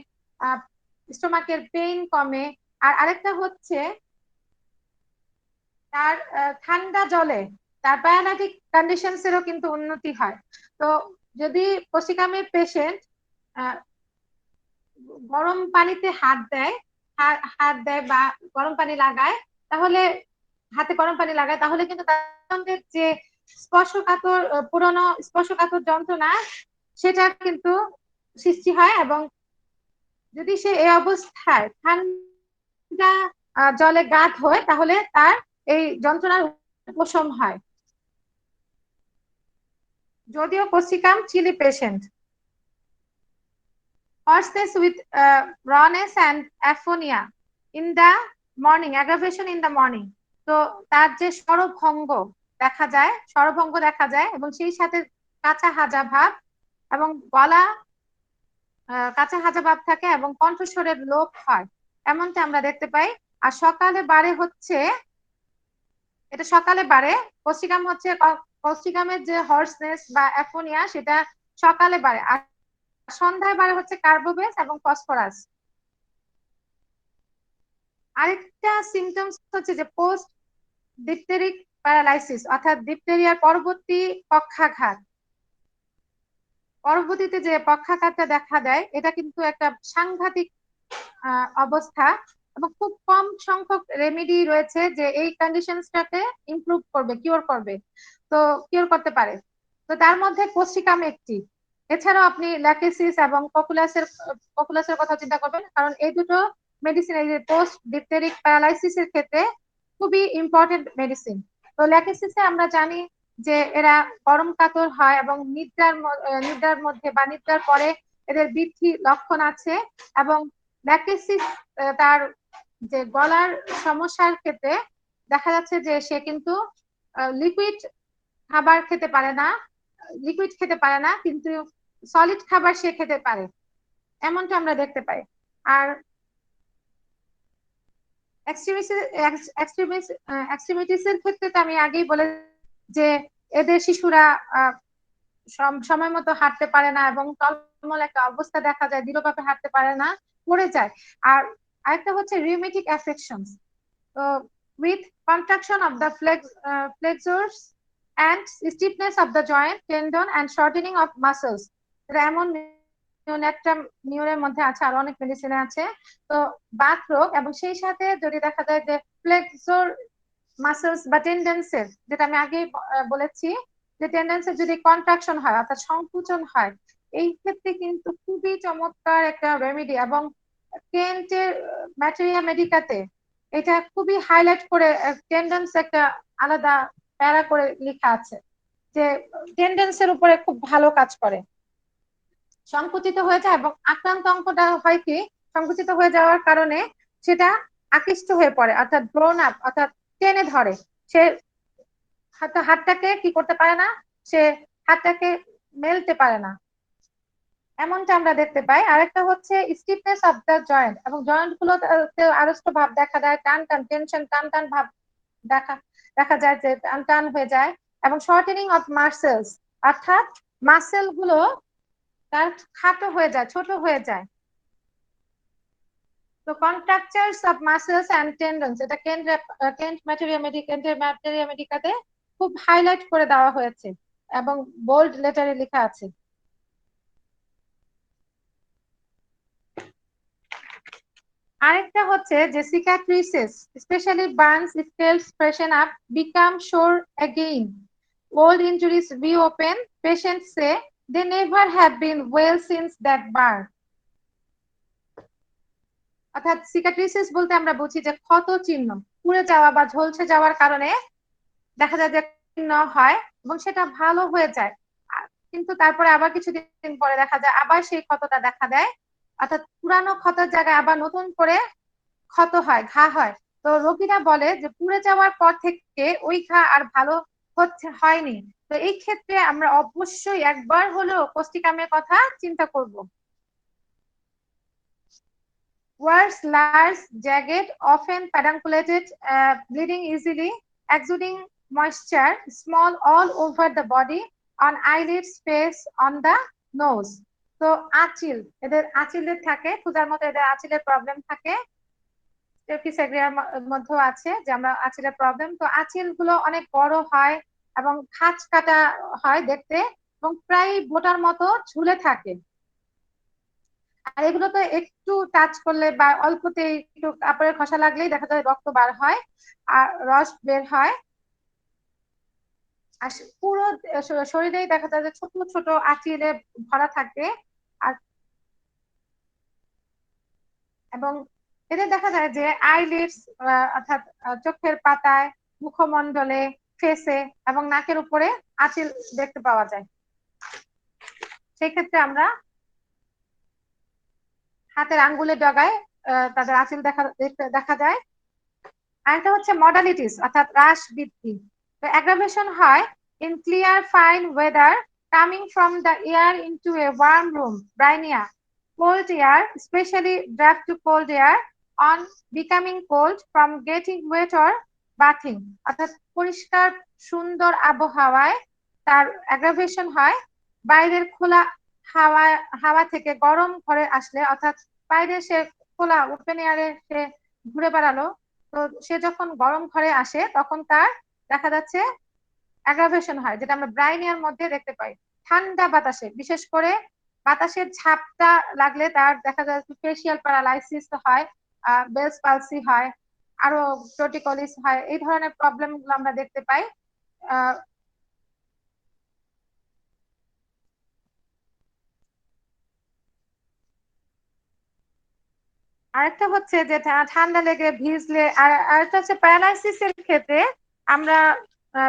S2: স্টোমাকের পেইন কমে। আর আরেকটা হচ্ছে তার ঠান্ডা জলে তার বায়োনাইটিক কন্ডিশনস এরও কিন্তু উন্নতি হয়। তো যদি কোষ্ঠিকামের পেশেন্ট গরম পানিতে হাত দেয় বা গরম পানি লাগায়, তাহলে হাতে গরম পানি লাগায়, তাহলে কিন্তু তার সঙ্গে যে স্পর্শকাতর পুরনো স্পর্শকাতর যন্ত্রণা, সেটা কিন্তু সৃষ্টি হয়। এবং যদি সে এই অবস্থায় ঠান্ডা জলে গা ধোয়, তাহলে তার এই যন্ত্রণার উপশম হয়। যদিও Causticum chilly patient, hoarseness with rawness and aphonia in the morning, aggravation in the morning। তো তার যে স্বরভঙ্গ দেখা যায় এবং সেই সাথে কাঁচা হাজা ভাব, এবং গলা কাঁচা হাজা ভাব থাকে, এবং কণ্ঠস্বরের লোপ হয়, এমনটা আমরা দেখতে পাই। আর সকালে বাড়ে। কোষ্ঠিকামের যে হর্সনেস বা অ্যাফোনিয়া, সেটা সকালে বাড়ে। আর সন্ধ্যায় বাড়ে হচ্ছে কার্বোবেস এবং ফসফরাস। আরেকটা সিমটমস হচ্ছে যে পোস্ট ডিপথেরিক প্যারালাইসিস, অর্থাৎ ডিপথেরিয়ার পরবর্তীতে যে পক্ষাঘাতটা দেখা দেয়, এটা কিন্তু একটা সাংঘাতিক অবস্থা। এবং খুব কম সংখ্যক রেমেডি রয়েছে যে এই কন্ডিশনসটাকে কিওর করতে পারে। তো তার মধ্যে কোস্টিকাম একটি। এছাড়াও আপনি ল্যাকেসিস এবং পপুলাসের কথা চিন্তা করবেন, কারণ এই দুটো মেডিসিন, এই যে পোস্ট ডিপথেরিক প্যারালাইসিসের ক্ষেত্রে খুবই ইম্পর্টেন্ট মেডিসিন। তো ল্যাকেসিসে আমরা জানি যে এরা গরম কাতর হয় এবং নিদ্রার মধ্যে বা নিদ্রার পরে এদের বৃদ্ধি লক্ষণ আছে। এবং ল্যাকেসিস তার যে গলার সমস্যার ক্ষেত্রে দেখা যাচ্ছে যে সে কিন্তু লিকুইড খাবার খেতে পারে না, লিকুইড খেতে পারে না, কিন্তু সলিড খাবার সে খেতে পারে, এমনটা আমরা দেখতে পাই। আর এক্সট্রিমিটিসের ক্ষেত্রে তো আমি আগেই বলে যে এদের শিশুরা সময় মতো হাঁটতে পারে না এবং টলমল একটা অবস্থা দেখা যায়, দৃঢ়ভাবে হাঁটতে পারে না, পড়ে যায়। আর আরেকটা হচ্ছে রিউমেটিক অ্যাফেকশনস, তো with contraction of the flexors and stiffness of the joint tendon and shortening of muscles, এটা এমন একটা নিউরের মধ্যে আছে, আরো অনেক মেডিসিনে আছে। তো বাত রোগ এবং সেই সাথে যদি দেখা যায় যে ফ্লেক্সর মাসেলস বা টেন্ডেন্সের, যেটা আমি আগেই বলেছি, যে টেন্ডেন্সের যদি কন্ট্রাকশন হয় অর্থাৎ সংকুচন হয়, এই ক্ষেত্রে কিন্তু খুবই চমৎকার একটা রেমেডি। এবং কেন্টের ম্যাটেরিয়া মেডিকাতে এটা খুবই হাইলাইট করে টেন্ডেন্স একটা আলাদা প্যারা করে লেখা আছে যে টেন্ডেন্সের উপরে খুব ভালো কাজ করে, সংকুচিত হয়ে যায় এবং আক্রান্ত অঙ্কটা হয় কি সংকুচিত হয়ে যাওয়ার কারণে সেটা আকৃষ্ট হয়ে পড়ে, অর্থাৎ গ্রোন আপ, অর্থাৎ টেনে ধরে। সে হাতটাকে কি করতে পারে না, সে হাতটাকে মেলতে পারে না, এমনটা আমরা দেখতে পাই। আরেকটা হচ্ছে স্টিফনেস অফ দ্য জয়েন্ট, এবং জয়েন্ট গুলোতে আড়ষ্ট ভাব দেখা দেয়, টান টান টেনশন, টান টান ভাব দেখা দেখা যায়, যে টান টান হয়ে যায়। এবং শর্টেনিং অফ মাসেলস, অর্থাৎ মাসেল গুলো তার খাটো হয়ে যায়, ছোট হয়ে যায়। তো কন্ট্রাকচারস অফ মাসেলস এন্ড টেন্ডনস, এটা কেন্টের ম্যাটেরিয়া মেডিকাতে খুব হাইলাইট করে দেওয়া হয়েছে এবং বোল্ড লেটারে লেখা আছে। আরেকটা হচ্ছে যে cicatrices, especially burns, scales freshen up, become sore again. Old injuries reopen. Patients say they never have been well since that burn. অর্থাৎ সিকাট্রিসিস বলতে আমরা বুঝি যে ক্ষত চিহ্ন, পুড়ে যাওয়া বা ঝলসে যাওয়ার কারণে দেখা যায় যে চিহ্ন হয় এবং সেটা ভালো হয়ে যায়, কিন্তু তারপরে আবার কিছুদিন পরে দেখা যায় আবার সেই ক্ষতটা দেখা দেয়, অর্থাৎ পুরানো ক্ষতের জায়গায় আবার নতুন করে ক্ষত হয়, ঘা হয়। তো রোগীরা বলে যে পুড়ে যাওয়ার পর থেকে ওই ঘা আর ভালো হয়নি। তো এই ক্ষেত্রে আমরা অবশ্যই একবার হলেও কোষ্টিকামের কথা চিন্তা করব। Worse, large, jagged, often pedunculated, bleeding easily, exuding moisture, small all over the body, on eyelids, face, on the nose. তো আঁচিল, এদের আঁচিলের থাকে ক্ষুধার মতো, এদের আঁচিলের প্রবলেম থাকে। স্টেফিসেগ্রিয়ার মধ্যেও আছে যে আমরা আঁচিলের প্রবলেম, তো আঁচিল গুলো অনেক বড় হয় এবং খাঁজ কাটা হয় দেখতে, এবং প্রায় বোটার মতো ঝুলে থাকে। আর এগুলো তো একটু টাচ করলে বা অল্পতে একটু কাপড়ের খসা লাগলেই দেখা যায় রক্ত বার হয় আর রস বের হয়। আর পুরো শরীরেই দেখা যায় যে ছোট ছোট আঁচিলে ভরা থাকে। আর এবং এদের দেখা যায় যে আইলিডস, অর্থাৎ চোখের পাতায়, মুখমণ্ডলে, ফেসে এবং নাকের উপরে আঁচিল দেখতে পাওয়া যায়। সেই ক্ষেত্রে আমরা হাতের আঙ্গুলের ডগায় তাদের আঁচিল দেখা যায়। আরেকটা হচ্ছে মডালিটিস, অর্থাৎ হ্রাস বৃদ্ধি। তো অ্যাগ্রাভেশন হয় in clear fine weather, coming from the air into a warm room, bryonia, cold air, especially draft to cold air, on becoming cold from getting wet or bathing. অর্থাৎ পরিষ্কার সুন্দর আবহাওয়ায় তার অ্যাগ্রাভেশন হয়, বাইরের খোলা হাওয়া হাওয়া থেকে গরম ঘরে আসলে, অর্থাৎ বাইরে সে খোলা ওপেন এয়ারে সে ঘুরে বেড়ালো, তো সে যখন গরম ঘরে আসে তখন তার দেখা যাচ্ছে অ্যাগ্রাভেশন হয়, যেটা আমরা ব্রাইনিয়ার মধ্যে দেখতে পাই। ঠান্ডা বাতাসে, বিশেষ করে বাতাসের ঝাপটা লাগলে তার দেখা যায় ফেসিয়াল প্যারালাইসিস হয়, বেলস পালসি হয়, আরো টোটিকলিস হয়, এই ধরনের প্রবলেম গুলো আমরা দেখতে পাই। আহ আরেকটা হচ্ছে যে ঠান্ডা লেগে ভিজলে, আর আরেকটা হচ্ছে প্যারালাইসিসের ক্ষেত্রে আমরা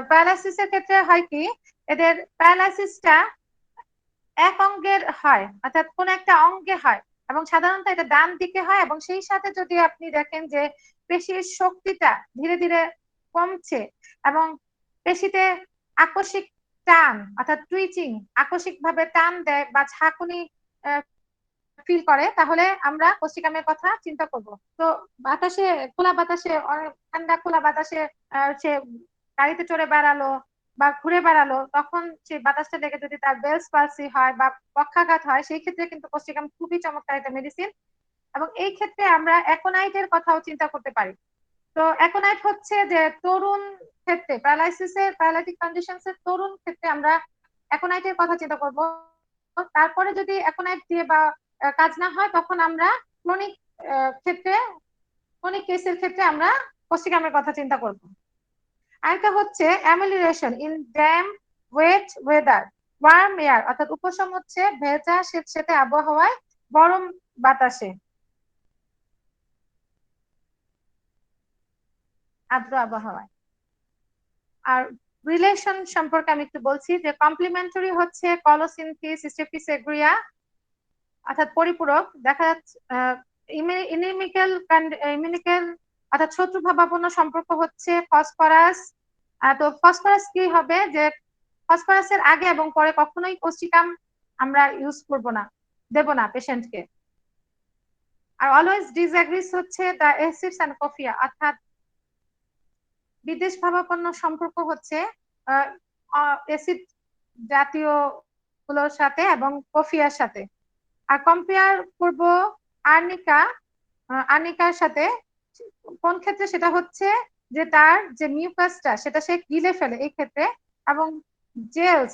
S2: প্যারালাইসিসের ক্ষেত্রে হয় কি, এদের প্যারালাইসিসটা এক অঙ্গের হয়, অর্থাৎ কোন একটা অঙ্গে হয়, এবং সাধারণত এটা ডান দিকে হয়, এবং সেই সাথে যদি আপনি দেখেন যে পেশির শক্তিটা ধীরে ধীরে কমছে এবং পেশিতে আকস্মিক টান অর্থাৎ টুইচিং, আকস্মিক ভাবে টান দেয় বা ঝাঁকুনি ফিল করে, তাহলে আমরা কোষ্ঠিকামের কথা চিন্তা করব। তো বাতাসে, খোলা বাতাসে, ঠান্ডা খোলা বাতাসে সে গাড়িতে চড়ে বেড়ালো বা ঘুরে বেড়ালো, তখন সেই বাতাসটা লেগে যদি তার বেলস পালসি হয় বা পক্ষাঘাত হয়, সেই ক্ষেত্রে কিন্তু কোষ্ঠিকাম খুবই চমৎকার একটা মেডিসিন। এবং এই ক্ষেত্রে আমরা অ্যাকোনাইটের কথাও চিন্তা করতে পারি। তো অ্যাকোনাইট হচ্ছে যে তরুণ ক্ষেত্রে, প্যারালাইটিক কন্ডিশনস এর তরুণ ক্ষেত্রে আমরা অ্যাকোনাইটের কথা চিন্তা করব। তারপরে যদি অ্যাকোনাইট দিয়ে বা কাজ না হয়, তখন আমরা ক্রনিক ক্ষেত্রে, ক্রনিক কেসের ক্ষেত্রে আমরা কোষ্ঠিকামের কথা চিন্তা করব। আরেকটা হচ্ছে amelioration in damp wet weather, warm air, অর্থাৎ উপশম হচ্ছে ভেজা স্যাঁতসেঁতে আবহাওয়ায় গরম বাতাসে, আর্দ্র আবহাওয়ায়। আর রিলেশন সম্পর্কে আমি একটু বলছি যে কমপ্লিমেন্টারি হচ্ছে কলোসিনথিস, স্টেফিসেগ্রিয়া, অর্থাৎ পরিপূরক। দেখা যাচ্ছে ইনিমিক্যাল ইমিউনিক্যাল অর্থাৎ শত্রুভাবাপন্ন সম্পর্ক হচ্ছে ফসফরাস। তো ফসফরাস কি হবে যে ফসফরাসের আগে এবং পরে কখনোই কোষ্ঠিকাম আমরা ইউজ করব না, দেব না পেশেন্টকে। আর অলওয়েজ ডিসএগ্রিস হচ্ছে দ্য এসিডস এন্ড কফিয়া, অর্থাৎ বিদেশ ভাবাপন্ন সম্পর্ক হচ্ছে অ্যাসিড জাতীয় গুলোর সাথে এবং কফিয়ার সাথে। আর কম্পেয়ার করব আর্নিকা, আর্নিকার সাথে। কোন ক্ষেত্রে? সেটা হচ্ছে যে তার যে মিউকাসটা সেটা সে গিলে ফেলে এই ক্ষেত্রে। এবং জেলস,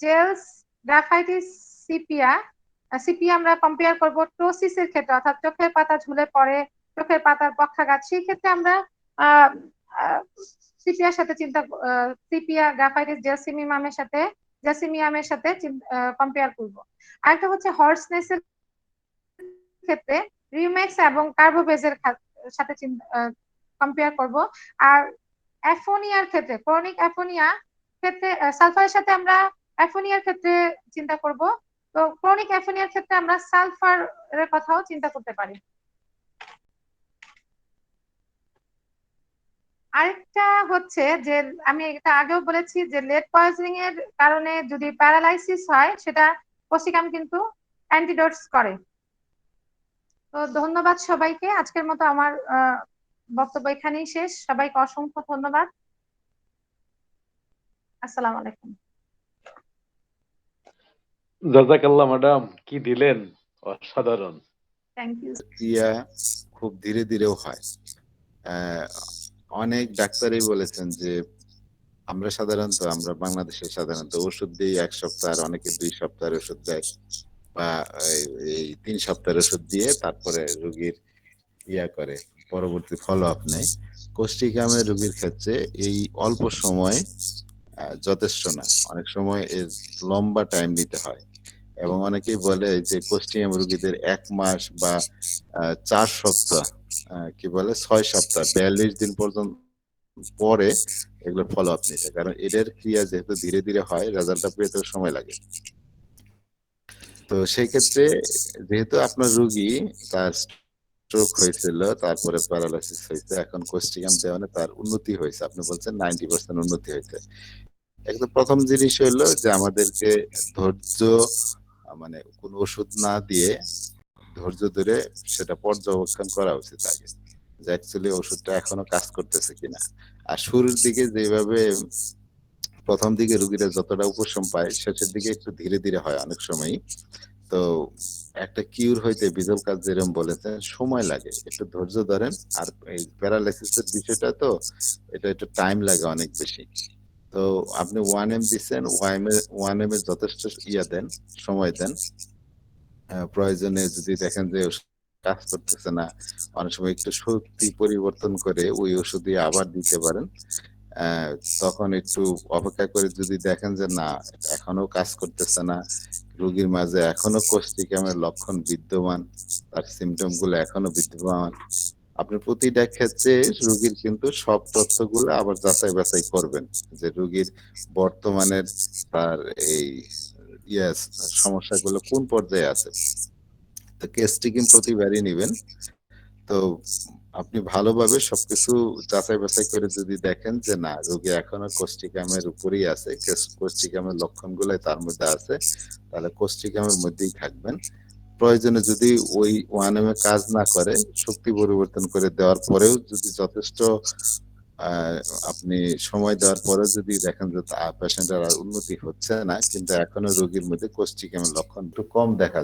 S2: জেলস গ্রাফাইটিস সিপিয়া, সিপিয়া আমরা কম্পেয়ার করব টোসিসের ক্ষেত্রে, অর্থাৎ চোখের পাতা ঝুলে পড়ে, চোখের পাতার পক্ষাঘাত, সেই ক্ষেত্রে আমরা সিপিয়ার সাথে চিন্তা, সিপিয়া গ্রাফাইটিস জেলসিমিয়ামের সাথে, জেসিমিয়ামের সাথে কম্পেয়ার করব। আরেকটা হচ্ছে হর্সনেসের ক্ষেত্রে রিউমেক্স এবং কার্বোবেজের সাথে কম্পেয়ার করব। আর অ্যাফোনিয়ার ক্ষেত্রে, ক্রনিক অ্যাফোনিয়া ক্ষেত্রে সালফারের সাথে আমরা অ্যাফোনিয়ার ক্ষেত্রে চিন্তা করব। তো ক্রনিক অ্যাফোনিয়ার ক্ষেত্রে আমরা সালফার এর কথাও চিন্তা করতে পারি। আরেকটা হচ্ছে যে আমি এটা আগেও বলেছি যে লেড পয়জনিং এর কারণে যদি প্যারালাইসিস হয়, সেটা কোষ্ঠিকাম কিন্তু অ্যান্টিডোটস করে। তো ধন্যবাদ সবাইকে। আজকের মতো আমার বক্তব্য এখানেই শেষ। সবাইকে অসংখ্য ধন্যবাদ। আসসালামু আলাইকুম।
S1: জাজাকাল্লাহ ম্যাডাম, কি দিলেন, অসাধারণ।
S2: Thank you.
S3: ক্রিয়া খুব ধীরে ধীরেও হয়। অনেক ডাক্তারই বলেছেন যে আমরা বাংলাদেশে সাধারণত ওষুধ দিই 1 সপ্তাহ, আর অনেকে 2 সপ্তাহের ওষুধ দেয়, বা এই 3 সপ্তাহের ওষুধ দিয়ে তারপরে রোগীর করে পরবর্তী ফলো আপ নেয়। কোষ্ঠিকামের রোগীর ক্ষেত্রে এই অল্প সময় যথেষ্ট না, অনেক সময় এর লম্বা টাইম নিতে হয়। এবং অনেকেই বলে যে কোষ্ঠিকাম রোগীদের 1 মাস বা 4 সপ্তাহ, কি বলে 6 সপ্তাহ, 42 দিন পর্যন্ত পরে এগুলো ফলো আপ নিতে, কারণ এদের ক্রিয়া যেহেতু ধীরে ধীরে হয়, রেজাল্টটা পেতেও সময় লাগে। তো সেই ক্ষেত্রে যেহেতু আপনার রোগী তার স্ট্রোক হয়েছিল, তারপরে প্যারালাইসিস হয়েছে, এখন কোষ্ঠিকাম দেওয়ানে তার উন্নতি হয়েছে, আপনি বলছেন 90% উন্নতি হয়েছে। একদম প্রথম জিনিস হইলো যে আমাদেরকে ধৈর্য, মানে কোন ওষুধ না দিয়ে ধৈর্য ধরে সেটা পর্যবেক্ষণ করা উচিত আগে, যে অ্যাকচুয়ালি ওষুধটা এখনো কাজ করতেছে কিনা। আর শুরুর দিকে যেভাবে প্রথম দিকে রোগীরা যতটা উপশম পায়, শেষের দিকে একটু ধীরে ধীরে হয় অনেক সময়ই। তো একটা কিউর হইতে বিজল কাজ যেরকম বলেছেন, সময় লাগে, একটু ধৈর্য ধরেন। আর এই প্যারালাইসিসের বিষয়টা তো, এটা একটু টাইম লাগে অনেক বেশি। তো আপনি 1M দিচ্ছেন, 1M এর যথেষ্ট দেন, সময় দেন। প্রয়োজনে যদি দেখেন যে কাজ করতেছে না, অনেক সময় একটু শক্তি পরিবর্তন করে ওই ওষুধই আবার দিতে পারেন। তখন একটু অপেক্ষা করে যদি দেখেন যে না, এখনো কাজ করতেছে না, রোগীর মাঝে এখনো কোষ্ঠিকামের লক্ষণ বিদ্যমান, তার সিমটম গুলো এখনো বিদ্যমান, আপনি প্রতিটা ক্ষেত্রে রোগীর কিন্তু সব তথ্যগুলো আবার যাচাই বাছাই করবেন যে রোগীর বর্তমানের তার এই ইয়াস সমস্যাগুলো কোন পর্যায়ে আছে। তো কেসটি কিন্তু প্রতিবারই নিবেন। তো আপনি ভালোভাবে সবকিছু যাচাই বাছাই করে যদি দেখেন যে না রোগী এখনো কোষ্ঠিকামের উপরেই আছে, কোষ্ঠিকামের লক্ষণগুলাই তার মধ্যে আছে, তাহলে কোষ্ঠিকামের মধ্যেই থাকবেন। প্রয়োজনে যদি ওই ওয়ানএমএ কাজ না করে শক্তি পরিবর্তন করে দেওয়ার পরেও যদি যথেষ্ট আহ, আপনি সময় দেওয়ার পরেও যদি দেখেন যে পেশেন্টের আর উন্নতি হচ্ছে না কিন্তু এখনো রোগীর মধ্যে কোষ্ঠিকামের লক্ষণ একটু কম দেখা